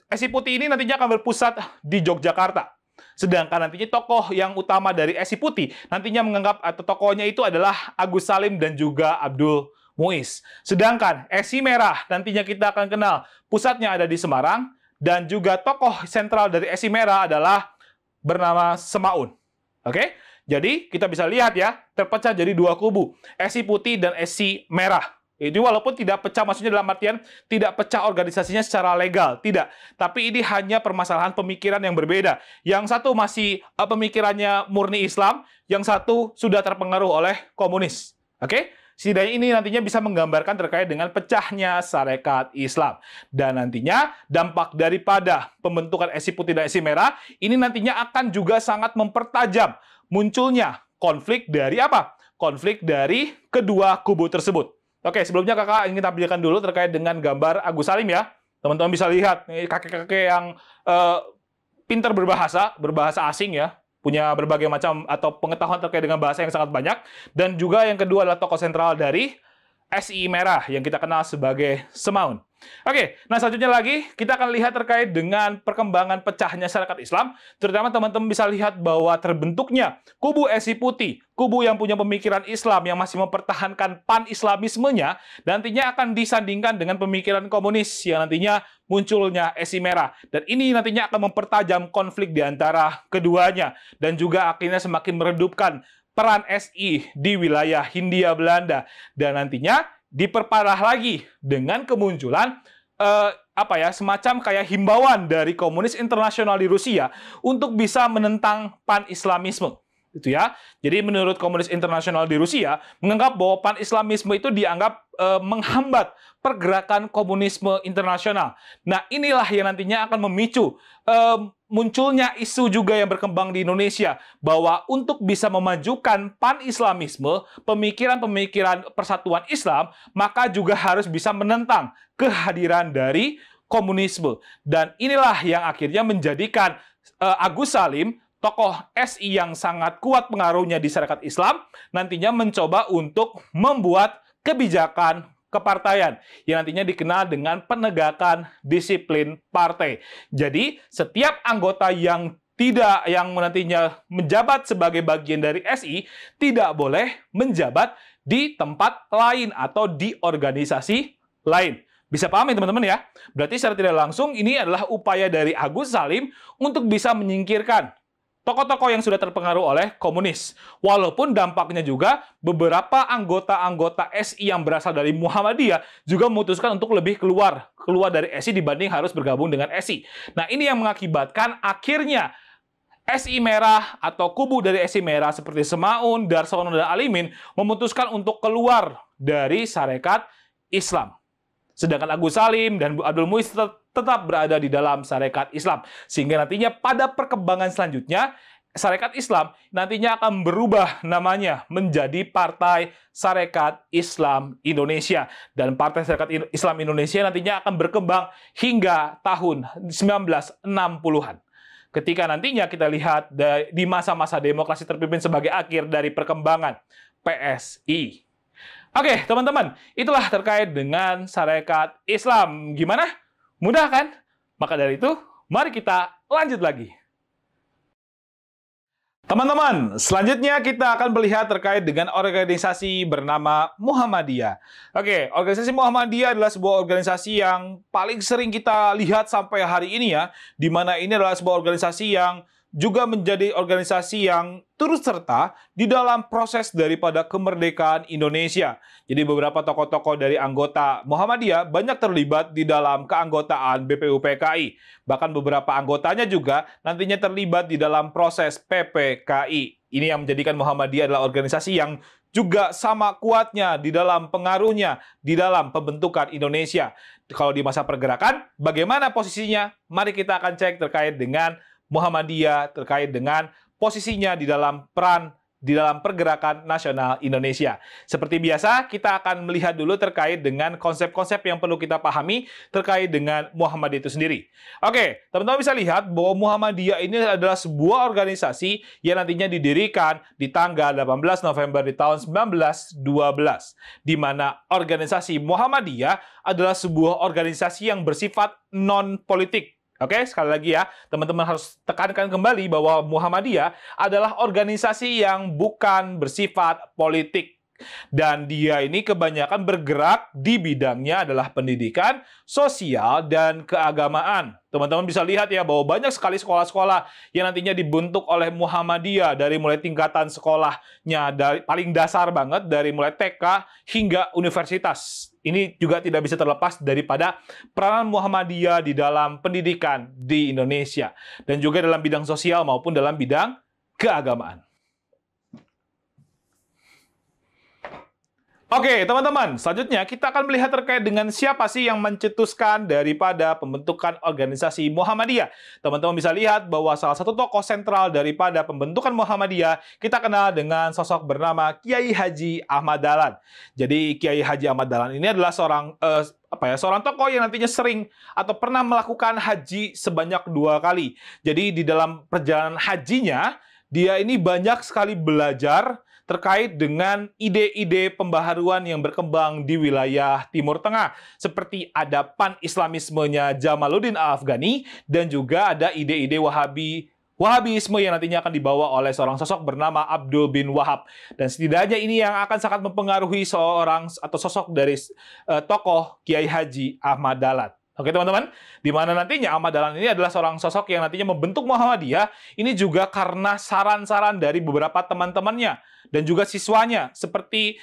SI Putih ini nantinya akan berpusat di Yogyakarta. Sedangkan nantinya tokoh yang utama dari SI Putih nantinya menganggap atau tokohnya itu adalah Agus Salim dan juga Abdul Muiz. Sedangkan SI Merah nantinya kita akan kenal pusatnya ada di Semarang dan juga tokoh sentral dari SI Merah adalah bernama Semaun. Oke? Jadi kita bisa lihat ya, terpecah jadi 2 kubu, SI Putih dan SI Merah. Ini walaupun tidak pecah, maksudnya dalam artian tidak pecah organisasinya secara legal, tidak. Tapi ini hanya permasalahan pemikiran yang berbeda. Yang satu masih pemikirannya murni Islam, yang satu sudah terpengaruh oleh komunis. Oke? Setidaknya ini nantinya bisa menggambarkan terkait dengan pecahnya Sarekat Islam. Dan nantinya dampak daripada pembentukan SI Putih dan SI Merah, ini nantinya akan juga sangat mempertajam munculnya konflik dari apa? Konflik dari kedua kubu tersebut. Oke, sebelumnya kakak ingin tampilkan dulu terkait dengan gambar Agus Salim ya. Teman-teman bisa lihat, ini kakek-kakek yang pintar berbahasa asing ya. Punya berbagai macam atau pengetahuan terkait dengan bahasa yang sangat banyak. Dan juga yang kedua adalah tokoh sentral dari SI Merah yang kita kenal sebagai Semaun. Oke, nah selanjutnya lagi kita akan lihat terkait dengan perkembangan pecahnya Sarekat Islam. Terutama teman-teman bisa lihat bahwa terbentuknya kubu SI Putih, kubu yang punya pemikiran Islam yang masih mempertahankan pan-islamismenya, nantinya akan disandingkan dengan pemikiran komunis yang nantinya munculnya SI Merah. Dan ini nantinya akan mempertajam konflik di antara keduanya dan juga akhirnya semakin meredupkan peran SI di wilayah Hindia Belanda dan nantinya diperparah lagi dengan kemunculan semacam kayak himbauan dari komunis internasional di Rusia untuk bisa menentang pan-islamisme. Itu ya. Jadi menurut komunis internasional di Rusia menganggap bahwa pan-islamisme itu dianggap menghambat pergerakan komunisme internasional. Nah, inilah yang nantinya akan memicu munculnya isu juga yang berkembang di Indonesia bahwa untuk bisa memajukan pan-islamisme, pemikiran-pemikiran persatuan Islam, maka juga harus bisa menentang kehadiran dari komunisme. Dan inilah yang akhirnya menjadikan Agus Salim, tokoh SI yang sangat kuat pengaruhnya di Sarekat Islam, nantinya mencoba untuk membuat kebijakan kepartaian yang nantinya dikenal dengan penegakan disiplin partai. Jadi, setiap anggota yang nantinya menjabat sebagai bagian dari SI tidak boleh menjabat di tempat lain atau di organisasi lain. Bisa paham ya teman-teman ya? Berarti secara tidak langsung ini adalah upaya dari Agus Salim untuk bisa menyingkirkan tokoh-tokoh yang sudah terpengaruh oleh komunis. Walaupun dampaknya juga beberapa anggota-anggota SI yang berasal dari Muhammadiyah juga memutuskan untuk lebih keluar dari SI dibanding harus bergabung dengan SI. Nah, ini yang mengakibatkan akhirnya SI Merah atau kubu dari SI Merah seperti Semaun, Darsono, dan Alimin memutuskan untuk keluar dari Sarekat Islam. Sedangkan Agus Salim dan Abdul Muiz tetap berada di dalam Sarekat Islam. Sehingga nantinya pada perkembangan selanjutnya, Sarekat Islam nantinya akan berubah namanya menjadi Partai Sarekat Islam Indonesia. Dan Partai Sarekat Islam Indonesia nantinya akan berkembang hingga tahun 1960-an. Ketika nantinya kita lihat di masa-masa demokrasi terpimpin sebagai akhir dari perkembangan PSI. Oke, teman-teman, itulah terkait dengan Sarekat Islam. Gimana? Mudah kan? Maka dari itu, mari kita lanjut lagi. Teman-teman, selanjutnya kita akan melihat terkait dengan organisasi bernama Muhammadiyah. Oke, organisasi Muhammadiyah adalah sebuah organisasi yang paling sering kita lihat sampai hari ini ya, di mana ini adalah sebuah organisasi yang juga menjadi organisasi yang turut serta di dalam proses daripada kemerdekaan Indonesia. Jadi beberapa tokoh-tokoh dari anggota Muhammadiyah banyak terlibat di dalam keanggotaan BPUPKI. Bahkan beberapa anggotanya juga nantinya terlibat di dalam proses PPKI. Ini yang menjadikan Muhammadiyah adalah organisasi yang juga sama kuatnya di dalam pengaruhnya di dalam pembentukan Indonesia. Kalau di masa pergerakan, bagaimana posisinya? Mari kita akan cek terkait dengan Muhammadiyah, terkait dengan posisinya di dalam peran di dalam pergerakan nasional Indonesia. Seperti biasa, kita akan melihat dulu terkait dengan konsep-konsep yang perlu kita pahami terkait dengan Muhammadiyah itu sendiri. Oke, teman-teman bisa lihat bahwa Muhammadiyah ini adalah sebuah organisasi yang nantinya didirikan di tanggal 18 November di tahun 1912, di mana organisasi Muhammadiyah adalah sebuah organisasi yang bersifat non-politik. Oke, sekali lagi ya, teman-teman harus tekankan kembali bahwa Muhammadiyah adalah organisasi yang bukan bersifat politik. Dan dia ini kebanyakan bergerak di bidangnya adalah pendidikan, sosial, dan keagamaan. Teman-teman bisa lihat ya bahwa banyak sekali sekolah-sekolah yang nantinya dibentuk oleh Muhammadiyah dari mulai tingkatan sekolahnya dari paling dasar banget, dari mulai TK hingga universitas. Ini juga tidak bisa terlepas daripada peranan Muhammadiyah di dalam pendidikan di Indonesia. Dan juga dalam bidang sosial maupun dalam bidang keagamaan. Oke, teman-teman, selanjutnya kita akan melihat terkait dengan siapa sih yang mencetuskan daripada pembentukan organisasi Muhammadiyah. Teman-teman bisa lihat bahwa salah satu tokoh sentral daripada pembentukan Muhammadiyah kita kenal dengan sosok bernama Kiai Haji Ahmad Dahlan. Jadi Kiai Haji Ahmad Dahlan ini adalah seorang tokoh yang nantinya sering atau pernah melakukan haji sebanyak 2 kali. Jadi di dalam perjalanan hajinya, dia ini banyak sekali belajar terkait dengan ide-ide pembaharuan yang berkembang di wilayah Timur Tengah. Seperti ada pan-islamismenya Jamaluddin Al-Afghani dan juga ada ide-ide Wahabisme yang nantinya akan dibawa oleh seorang sosok bernama Abdul bin Wahab. Dan setidaknya ini yang akan sangat mempengaruhi seorang atau sosok dari tokoh Kiai Haji Ahmad Dahlan. Oke teman-teman, di mana nantinya Ahmad Dahlan ini adalah seorang sosok yang nantinya membentuk Muhammadiyah, ini juga karena saran-saran dari beberapa teman-temannya dan juga siswanya, seperti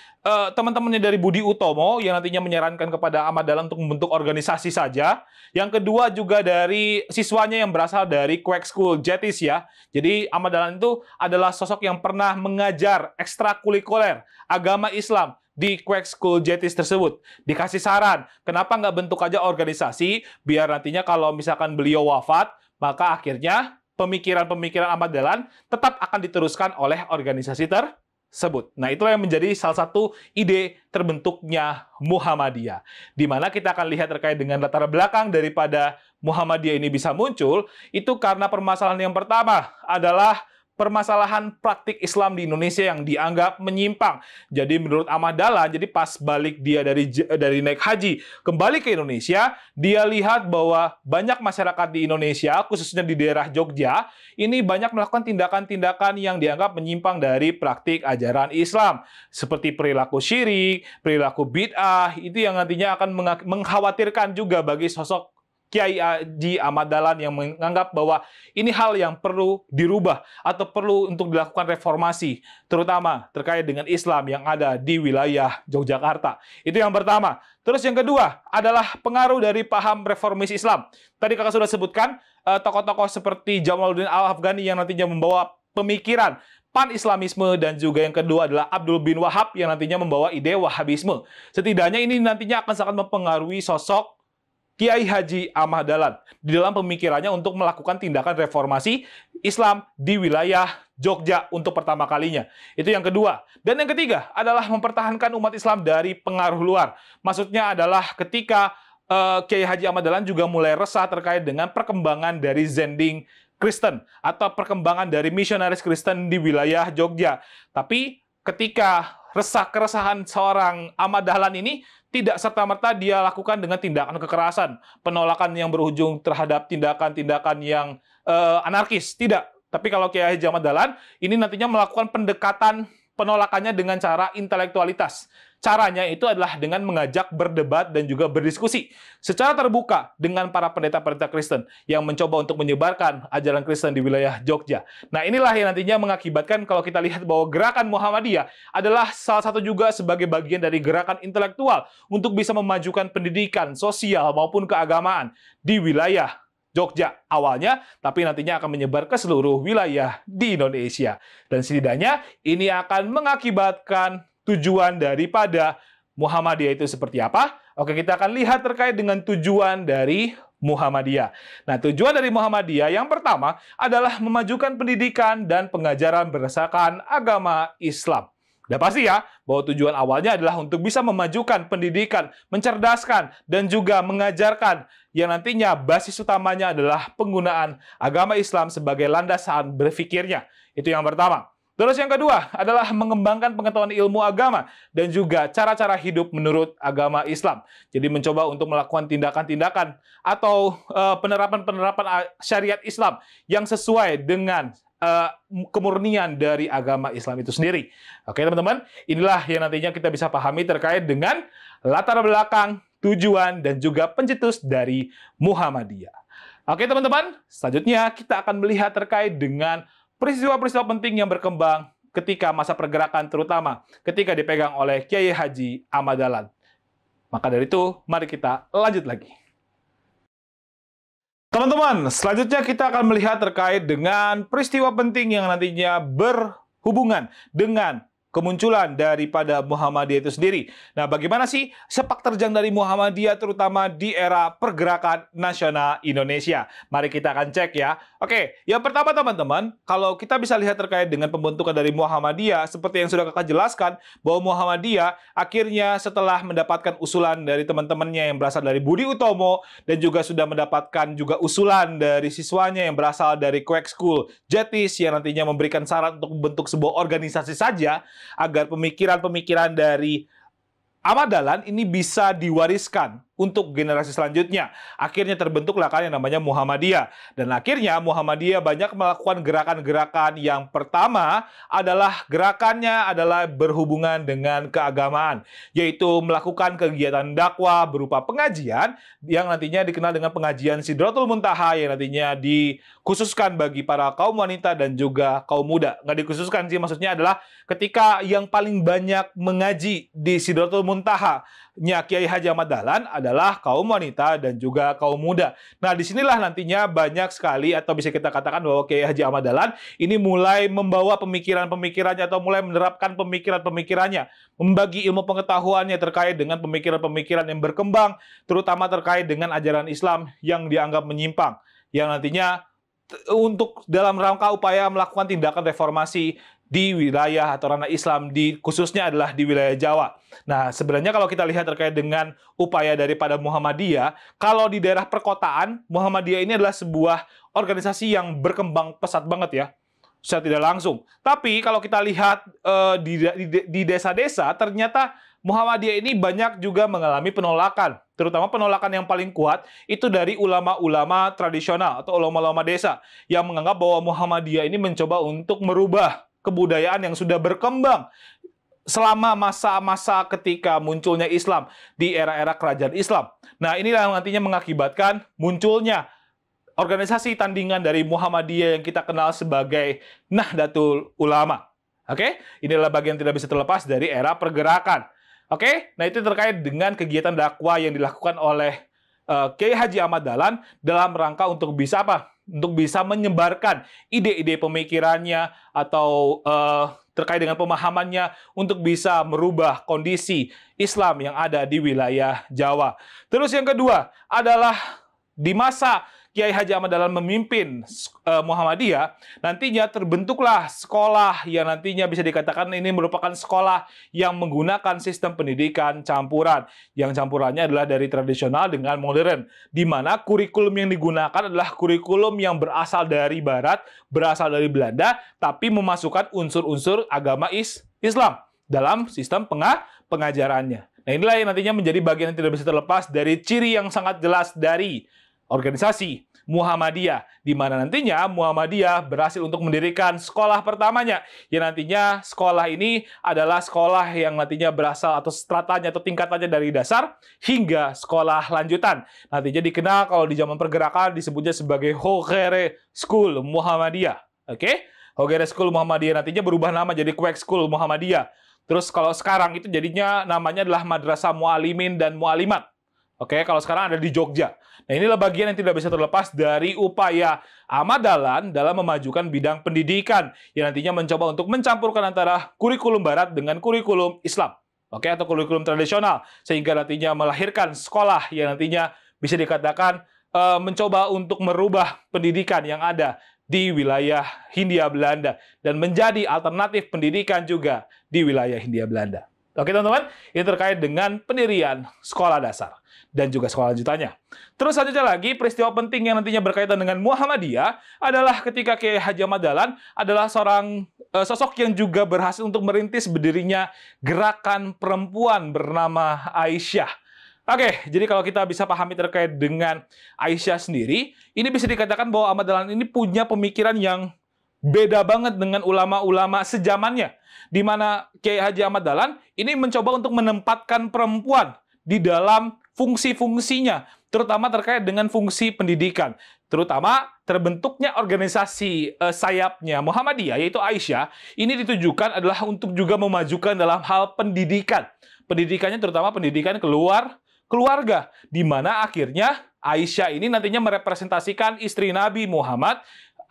teman-temannya dari Budi Utomo yang nantinya menyarankan kepada Ahmad Dahlan untuk membentuk organisasi saja. Yang kedua juga dari siswanya yang berasal dari Quake School Jetis ya. Jadi Ahmad Dahlan itu adalah sosok yang pernah mengajar ekstrakurikuler agama Islam di Quake School Jetis tersebut. Dikasih saran, kenapa nggak bentuk aja organisasi, biar nantinya kalau misalkan beliau wafat, maka akhirnya pemikiran-pemikiran Ahmad Dahlan tetap akan diteruskan oleh organisasi tersebut. Nah, itulah yang menjadi salah satu ide terbentuknya Muhammadiyah. Di mana kita akan lihat terkait dengan latar belakang daripada Muhammadiyah ini bisa muncul, itu karena permasalahan yang pertama adalah permasalahan praktik Islam di Indonesia yang dianggap menyimpang. Jadi menurut Ahmad Dahlan, jadi pas balik dia dari naik haji kembali ke Indonesia, dia lihat bahwa banyak masyarakat di Indonesia, khususnya di daerah Jogja, ini banyak melakukan tindakan-tindakan yang dianggap menyimpang dari praktik ajaran Islam. Seperti perilaku syirik, perilaku bid'ah, itu yang nantinya akan mengkhawatirkan juga bagi sosok Kiai Haji Ahmad Dahlan yang menganggap bahwa ini hal yang perlu dirubah atau perlu untuk dilakukan reformasi, terutama terkait dengan Islam yang ada di wilayah Yogyakarta. Itu yang pertama. Terus yang kedua adalah pengaruh dari paham reformis Islam. Tadi kakak sudah sebutkan tokoh-tokoh seperti Jamaluddin Al-Afghani yang nantinya membawa pemikiran pan-islamisme, dan juga yang kedua adalah Abdul bin Wahab yang nantinya membawa ide Wahabisme. Setidaknya ini nantinya akan sangat mempengaruhi sosok Kiai Haji Ahmad Dahlan di dalam pemikirannya untuk melakukan tindakan reformasi Islam di wilayah Jogja untuk pertama kalinya. Itu yang kedua. Dan yang ketiga adalah mempertahankan umat Islam dari pengaruh luar. Maksudnya adalah ketika Kiai Haji Ahmad Dahlan juga mulai resah terkait dengan perkembangan dari Zending Kristen atau perkembangan dari misionaris Kristen di wilayah Jogja. Tapi ketika keresahan seorang Ahmad Dahlan ini tidak serta-merta dia lakukan dengan tindakan kekerasan, penolakan yang berujung terhadap tindakan-tindakan yang anarkis. Tidak. Tapi kalau Kiai Haji Ahmad Dahlan, ini nantinya melakukan pendekatan penolakannya dengan cara intelektualitas. Caranya itu adalah dengan mengajak berdebat dan juga berdiskusi secara terbuka dengan para pendeta-pendeta Kristen yang mencoba untuk menyebarkan ajaran Kristen di wilayah Jogja. Nah, inilah yang nantinya mengakibatkan kalau kita lihat bahwa gerakan Muhammadiyah adalah salah satu juga sebagai bagian dari gerakan intelektual untuk bisa memajukan pendidikan, sosial, maupun keagamaan di wilayah Jogja awalnya, tapi nantinya akan menyebar ke seluruh wilayah di Indonesia. Dan setidaknya ini akan mengakibatkan tujuan daripada Muhammadiyah itu seperti apa? Oke, kita akan lihat terkait dengan tujuan dari Muhammadiyah. Nah, tujuan dari Muhammadiyah yang pertama adalah memajukan pendidikan dan pengajaran berdasarkan agama Islam. Udah pasti ya, bahwa tujuan awalnya adalah untuk bisa memajukan pendidikan, mencerdaskan, dan juga mengajarkan yang nantinya basis utamanya adalah penggunaan agama Islam sebagai landasan berfikirnya. Itu yang pertama. Terus yang kedua adalah mengembangkan pengetahuan ilmu agama dan juga cara-cara hidup menurut agama Islam. Jadi mencoba untuk melakukan tindakan-tindakan atau penerapan-penerapan syariat Islam yang sesuai dengan kemurnian dari agama Islam itu sendiri. Oke teman-teman, inilah yang nantinya kita bisa pahami terkait dengan latar belakang, tujuan, dan juga pencetus dari Muhammadiyah. Oke teman-teman, selanjutnya kita akan melihat terkait dengan peristiwa-peristiwa penting yang berkembang ketika masa pergerakan, terutama ketika dipegang oleh Kiai Haji Ahmad Dahlan. Maka dari itu, mari kita lanjut lagi. Teman-teman, selanjutnya kita akan melihat terkait dengan peristiwa penting yang nantinya berhubungan dengan kemunculan daripada Muhammadiyah itu sendiri. Nah, bagaimana sih sepak terjang dari Muhammadiyah terutama di era pergerakan nasional Indonesia? Mari kita akan cek ya. Oke, yang pertama teman-teman, kalau kita bisa lihat terkait dengan pembentukan dari Muhammadiyah, seperti yang sudah kakak jelaskan, bahwa Muhammadiyah akhirnya setelah mendapatkan usulan dari teman-temannya yang berasal dari Budi Utomo, dan juga sudah mendapatkan juga usulan dari siswanya yang berasal dari Quake School Jetis, yang nantinya memberikan syarat untuk membentuk sebuah organisasi saja, agar pemikiran-pemikiran dari Ahmad Dahlan ini bisa diwariskan untuk generasi selanjutnya. Akhirnya terbentuklah kan yang namanya Muhammadiyah. Dan akhirnya Muhammadiyah banyak melakukan gerakan-gerakan. Yang pertama adalah gerakannya adalah berhubungan dengan keagamaan, yaitu melakukan kegiatan dakwah berupa pengajian yang nantinya dikenal dengan pengajian Sidratul Muntaha, yang nantinya dikhususkan bagi para kaum wanita dan juga kaum muda. Nggak dikhususkan sih, maksudnya adalah ketika yang paling banyak mengaji di Sidratul Muntaha-nya Kiai Haji Ahmad Dahlan adalah kaum wanita dan juga kaum muda. Nah, disinilah nantinya banyak sekali, atau bisa kita katakan bahwa Kiai Haji Ahmad Dahlan ini mulai membawa pemikiran-pemikirannya atau mulai menerapkan pemikiran-pemikirannya, membagi ilmu pengetahuannya terkait dengan pemikiran-pemikiran yang berkembang, terutama terkait dengan ajaran Islam yang dianggap menyimpang, yang nantinya untuk dalam rangka upaya melakukan tindakan reformasi di wilayah atau ranah Islam, khususnya adalah di wilayah Jawa. Nah, sebenarnya kalau kita lihat terkait dengan upaya daripada Muhammadiyah, kalau di daerah perkotaan, Muhammadiyah ini adalah sebuah organisasi yang berkembang pesat banget ya, secara tidak langsung. Tapi kalau kita lihat di desa-desa, ternyata Muhammadiyah ini banyak juga mengalami penolakan, terutama penolakan yang paling kuat itu dari ulama-ulama tradisional atau ulama-ulama desa yang menganggap bahwa Muhammadiyah ini mencoba untuk merubah kebudayaan yang sudah berkembang selama masa-masa ketika munculnya Islam di era-era kerajaan Islam. Nah, inilah yang nantinya mengakibatkan munculnya organisasi tandingan dari Muhammadiyah yang kita kenal sebagai Nahdlatul Ulama. Oke, inilah bagian tidak bisa terlepas dari era pergerakan. Oke, nah itu terkait dengan kegiatan dakwah yang dilakukan oleh Kiai Haji Ahmad Dahlan dalam rangka untuk bisa apa? Untuk bisa menyebarkan ide-ide pemikirannya atau terkait dengan pemahamannya untuk bisa merubah kondisi Islam yang ada di wilayah Jawa. Terus yang kedua adalah di masa Kiai Haji Ahmad Dahlan memimpin Muhammadiyah, nantinya terbentuklah sekolah yang nantinya bisa dikatakan ini merupakan sekolah yang menggunakan sistem pendidikan campuran. Yang campurannya adalah dari tradisional dengan modern, di mana kurikulum yang digunakan adalah kurikulum yang berasal dari Barat, berasal dari Belanda, tapi memasukkan unsur-unsur agama Islam dalam sistem pengajarannya. Nah, inilah yang nantinya menjadi bagian yang tidak bisa terlepas dari ciri yang sangat jelas dari organisasi Muhammadiyah, di mana nantinya Muhammadiyah berhasil untuk mendirikan sekolah pertamanya, yang nantinya sekolah ini adalah sekolah yang nantinya berasal atau stratanya atau tingkatannya dari dasar hingga sekolah lanjutan. Nantinya dikenal kalau di zaman pergerakan disebutnya sebagai Hogere School Muhammadiyah. Oke? Hogere School Muhammadiyah nantinya berubah nama jadi Kwek School Muhammadiyah. Terus kalau sekarang itu jadinya namanya adalah Madrasah Mualimin dan Mualimat. Oke, kalau sekarang ada di Jogja. Nah, inilah bagian yang tidak bisa terlepas dari upaya Ahmad Dahlan dalam memajukan bidang pendidikan yang nantinya mencoba untuk mencampurkan antara kurikulum barat dengan kurikulum Islam. Oke, atau kurikulum tradisional, sehingga nantinya melahirkan sekolah yang nantinya bisa dikatakan mencoba untuk merubah pendidikan yang ada di wilayah Hindia Belanda dan menjadi alternatif pendidikan juga di wilayah Hindia Belanda. Oke teman-teman, ini terkait dengan pendirian sekolah dasar dan juga sekolah lanjutannya. Terus selanjutnya lagi, peristiwa penting yang nantinya berkaitan dengan Muhammadiyah adalah ketika Kiai Haji Ahmad Dahlan adalah seorang sosok yang juga berhasil untuk merintis berdirinya gerakan perempuan bernama Aisyah. Oke, jadi kalau kita bisa pahami terkait dengan Aisyah sendiri, ini bisa dikatakan bahwa Ahmad Dahlan ini punya pemikiran yang beda banget dengan ulama-ulama sejamannya, di mana Kiai Haji Ahmad Dahlan ini mencoba untuk menempatkan perempuan di dalam fungsi-fungsinya, terutama terkait dengan fungsi pendidikan, terutama terbentuknya organisasi sayapnya Muhammadiyah, yaitu Aisyah, ini ditujukan adalah untuk juga memajukan dalam hal pendidikan. Pendidikannya terutama pendidikan keluarga, di mana akhirnya Aisyah ini nantinya merepresentasikan istri Nabi Muhammad,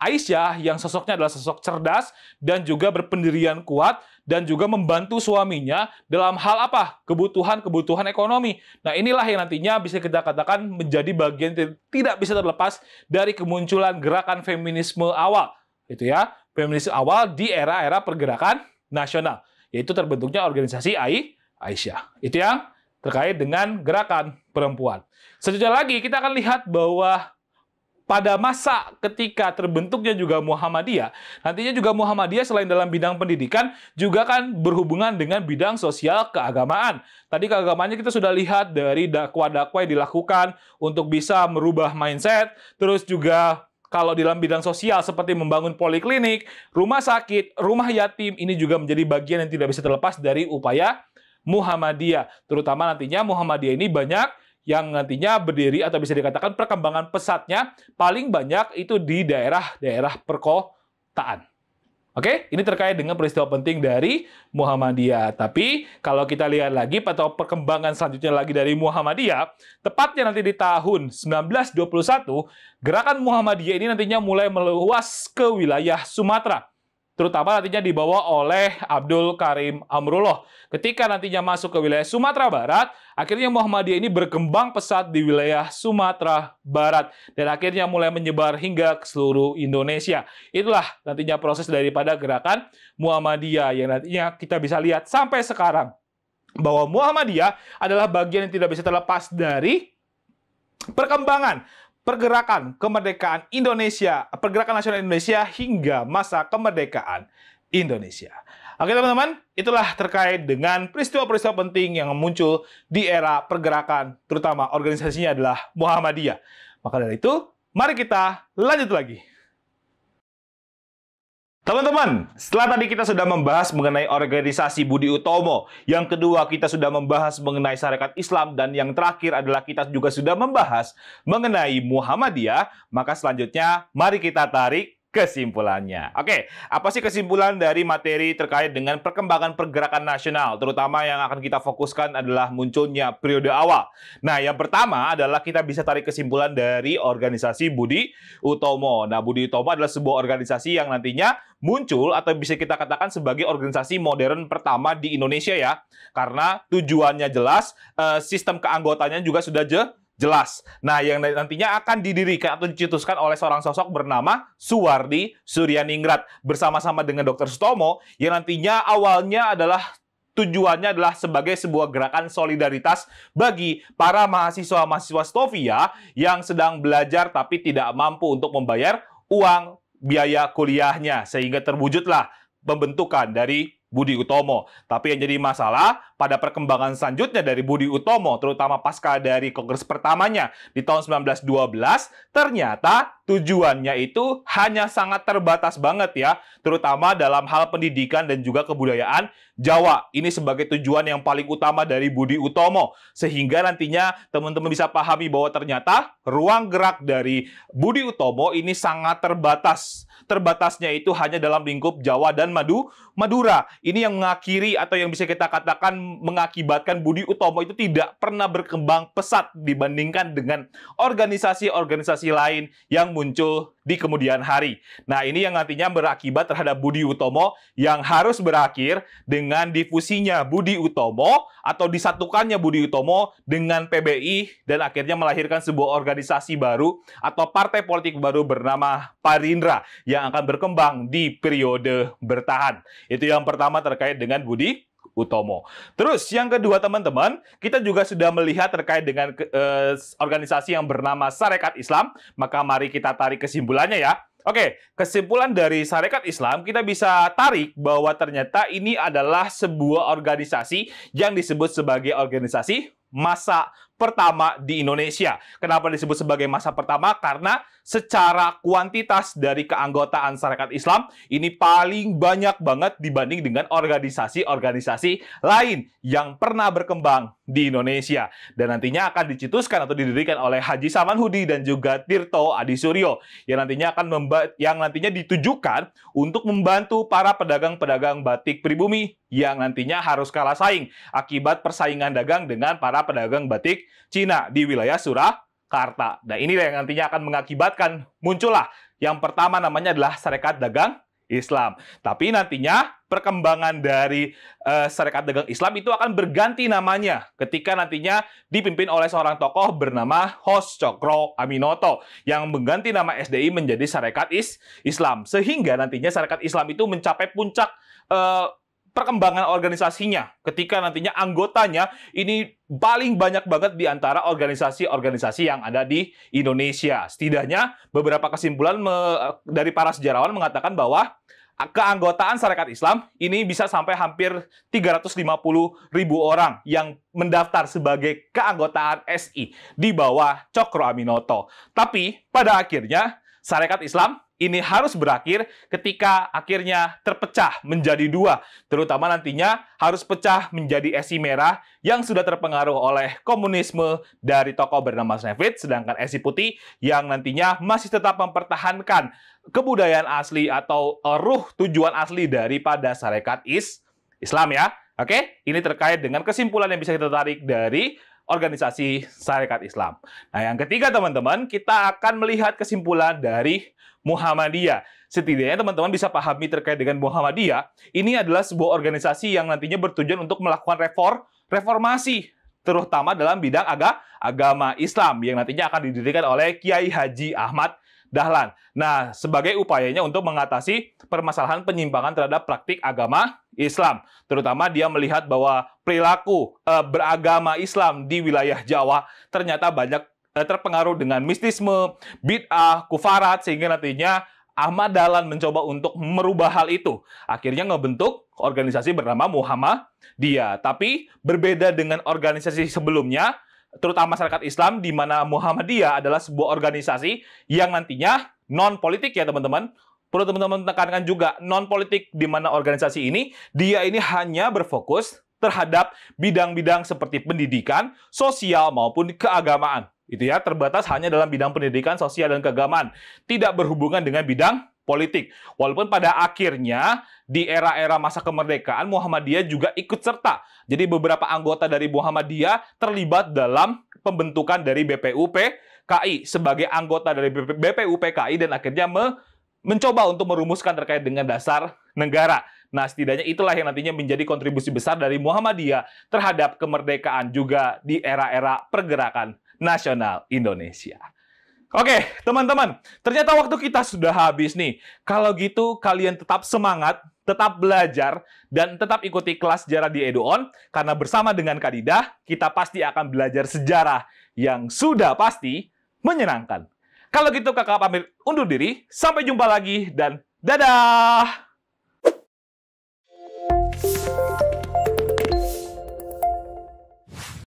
Aisyah yang sosoknya adalah sosok cerdas dan juga berpendirian kuat dan juga membantu suaminya dalam hal apa? Kebutuhan ekonomi. Nah, inilah yang nantinya bisa kita katakan menjadi bagian tidak bisa terlepas dari kemunculan gerakan feminisme awal. Itu ya, feminisme awal di era-era pergerakan nasional, yaitu terbentuknya organisasi Aisyah. Itu yang terkait dengan gerakan perempuan. Selanjutnya lagi kita akan lihat bahwa pada masa ketika terbentuknya juga Muhammadiyah, nantinya juga Muhammadiyah selain dalam bidang pendidikan, juga kan berhubungan dengan bidang sosial keagamaan. Tadi keagamaannya kita sudah lihat dari dakwah-dakwah yang dilakukan untuk bisa merubah mindset, terus juga kalau dalam bidang sosial seperti membangun poliklinik, rumah sakit, rumah yatim, ini juga menjadi bagian yang tidak bisa terlepas dari upaya Muhammadiyah. Terutama nantinya Muhammadiyah ini banyak yang nantinya berdiri atau bisa dikatakan perkembangan pesatnya paling banyak itu di daerah-daerah perkotaan. Oke, ini terkait dengan peristiwa penting dari Muhammadiyah. Tapi kalau kita lihat lagi atau perkembangan selanjutnya lagi dari Muhammadiyah, tepatnya nanti di tahun 1921, gerakan Muhammadiyah ini nantinya mulai meluas ke wilayah Sumatera. Terutama nantinya dibawa oleh Abdul Karim Amrullah. Ketika nantinya masuk ke wilayah Sumatera Barat, akhirnya Muhammadiyah ini berkembang pesat di wilayah Sumatera Barat. Dan akhirnya mulai menyebar hingga ke seluruh Indonesia. Itulah nantinya proses daripada gerakan Muhammadiyah yang nantinya kita bisa lihat sampai sekarang. Bahwa Muhammadiyah adalah bagian yang tidak bisa terlepas dari perkembangan pergerakan kemerdekaan Indonesia, pergerakan nasional Indonesia hingga masa kemerdekaan Indonesia. Oke teman-teman, itulah terkait dengan peristiwa-peristiwa penting yang muncul di era pergerakan, terutama organisasinya adalah Muhammadiyah. Maka dari itu, mari kita lanjut lagi. Teman-teman, setelah tadi kita sudah membahas mengenai organisasi Budi Utomo, yang kedua kita sudah membahas mengenai Sarekat Islam, dan yang terakhir adalah kita juga sudah membahas mengenai Muhammadiyah, maka selanjutnya mari kita tarik kesimpulannya. Oke, apa sih kesimpulan dari materi terkait dengan perkembangan pergerakan nasional, terutama yang akan kita fokuskan adalah munculnya periode awal. Nah, yang pertama adalah kita bisa tarik kesimpulan dari organisasi Budi Utomo. Nah, Budi Utomo adalah sebuah organisasi yang nantinya muncul atau bisa kita katakan sebagai organisasi modern pertama di Indonesia ya, karena tujuannya jelas, sistem keanggotanya juga sudah jelas. Nah, yang nantinya akan didirikan atau dicetuskan oleh seorang sosok bernama Suwardi Suryaningrat bersama-sama dengan Dr. Sutomo, yang nantinya awalnya adalah tujuannya adalah sebagai sebuah gerakan solidaritas bagi para mahasiswa-mahasiswa Stovia yang sedang belajar tapi tidak mampu untuk membayar uang biaya kuliahnya, sehingga terwujudlah pembentukan dari Budi Utomo. Tapi yang jadi masalah pada perkembangan selanjutnya dari Budi Utomo, terutama pasca dari kongres pertamanya di tahun 1912, ternyata tujuannya itu hanya sangat terbatas banget ya, terutama dalam hal pendidikan dan juga kebudayaan Jawa. Ini sebagai tujuan yang paling utama dari Budi Utomo, sehingga nantinya teman-teman bisa pahami bahwa ternyata ruang gerak dari Budi Utomo ini sangat terbatas. Terbatasnya itu hanya dalam lingkup Jawa dan Madura. Ini yang mengakhiri atau yang bisa kita katakan mengakibatkan Budi Utomo itu tidak pernah berkembang pesat dibandingkan dengan organisasi-organisasi lain yang muncul di kemudian hari. Nah, ini yang nantinya berakibat terhadap Budi Utomo yang harus berakhir dengan difusinya Budi Utomo atau disatukannya Budi Utomo dengan PBI dan akhirnya melahirkan sebuah organisasi baru atau partai politik baru bernama Parindra yang akan berkembang di periode bertahan. Itu yang pertama terkait dengan Budi Utomo. Terus yang kedua teman-teman, kita juga sudah melihat terkait dengan organisasi yang bernama Sarekat Islam, maka mari kita tarik kesimpulannya ya. Oke, kesimpulan dari Sarekat Islam kita bisa tarik bahwa ternyata ini adalah sebuah organisasi yang disebut sebagai organisasi masa pertama di Indonesia. Kenapa disebut sebagai masa pertama? Karena secara kuantitas dari keanggotaan Sarekat Islam ini paling banyak banget dibanding dengan organisasi-organisasi lain yang pernah berkembang di Indonesia. Dan nantinya akan dicetuskan atau didirikan oleh Haji Samanhudi dan juga Tirto Adisuryo yang nantinya ditujukan untuk membantu para pedagang-pedagang batik pribumi yang nantinya harus kalah saing akibat persaingan dagang dengan para pedagang batik Cina di wilayah Surakarta. Nah, ini yang nantinya akan mengakibatkan muncullah yang pertama namanya adalah Sarekat Dagang Islam. Tapi nantinya perkembangan dari Sarekat Dagang Islam itu akan berganti namanya ketika nantinya dipimpin oleh seorang tokoh bernama Hos Cokro Aminoto yang mengganti nama SDI menjadi Sarekat Islam. Sehingga nantinya Sarekat Islam itu mencapai puncak perkembangan organisasinya ketika nantinya anggotanya ini paling banyak banget di antara organisasi-organisasi yang ada di Indonesia. Setidaknya beberapa kesimpulan dari para sejarawan mengatakan bahwa keanggotaan Sarekat Islam ini bisa sampai hampir 350.000 orang yang mendaftar sebagai keanggotaan SI di bawah Cokro Aminoto. Tapi pada akhirnya Sarekat Islam ini harus berakhir ketika akhirnya terpecah menjadi dua. Terutama nantinya harus pecah menjadi SI Merah yang sudah terpengaruh oleh komunisme dari tokoh bernama Snevit, sedangkan SI Putih yang nantinya masih tetap mempertahankan kebudayaan asli atau ruh tujuan asli daripada Sarekat Islam ya. Oke, ini terkait dengan kesimpulan yang bisa kita tarik dari organisasi Sarekat Islam. Nah, yang ketiga teman-teman, kita akan melihat kesimpulan dari Muhammadiyah. Setidaknya teman-teman bisa pahami terkait dengan Muhammadiyah, ini adalah sebuah organisasi yang nantinya bertujuan untuk melakukan reformasi, terutama dalam bidang agama Islam, yang nantinya akan didirikan oleh Kiai Haji Ahmad Dahlan. Nah, sebagai upayanya untuk mengatasi permasalahan penyimpangan terhadap praktik agama Islam. Terutama dia melihat bahwa perilaku beragama Islam di wilayah Jawa ternyata banyak terpengaruh dengan mistisme, bid'ah, kufarat, sehingga nantinya Ahmad Dahlan mencoba untuk merubah hal itu. Akhirnya ngebentuk organisasi bernama Muhammadiyah. Tapi berbeda dengan organisasi sebelumnya, terutama Sarekat Islam, di mana Muhammadiyah adalah sebuah organisasi yang nantinya non-politik ya teman-teman. Perlu teman-teman tekankan juga, non-politik, di mana organisasi ini, dia ini hanya berfokus terhadap bidang-bidang seperti pendidikan, sosial, maupun keagamaan. Itu ya, terbatas hanya dalam bidang pendidikan, sosial, dan keagamaan. Tidak berhubungan dengan bidang politik. Walaupun pada akhirnya di era-era masa kemerdekaan Muhammadiyah juga ikut serta. Jadi beberapa anggota dari Muhammadiyah terlibat dalam pembentukan dari BPUPKI sebagai anggota dari BPUPKI dan akhirnya mencoba untuk merumuskan terkait dengan dasar negara. Nah, setidaknya itulah yang nantinya menjadi kontribusi besar dari Muhammadiyah terhadap kemerdekaan juga di era-era pergerakan nasional Indonesia. Oke, teman-teman, ternyata waktu kita sudah habis nih. Kalau gitu, kalian tetap semangat, tetap belajar, dan tetap ikuti kelas sejarah di EduOn, karena bersama dengan Kak Didah, kita pasti akan belajar sejarah yang sudah pasti menyenangkan. Kalau gitu, kakak pamit undur diri, sampai jumpa lagi, dan dadah!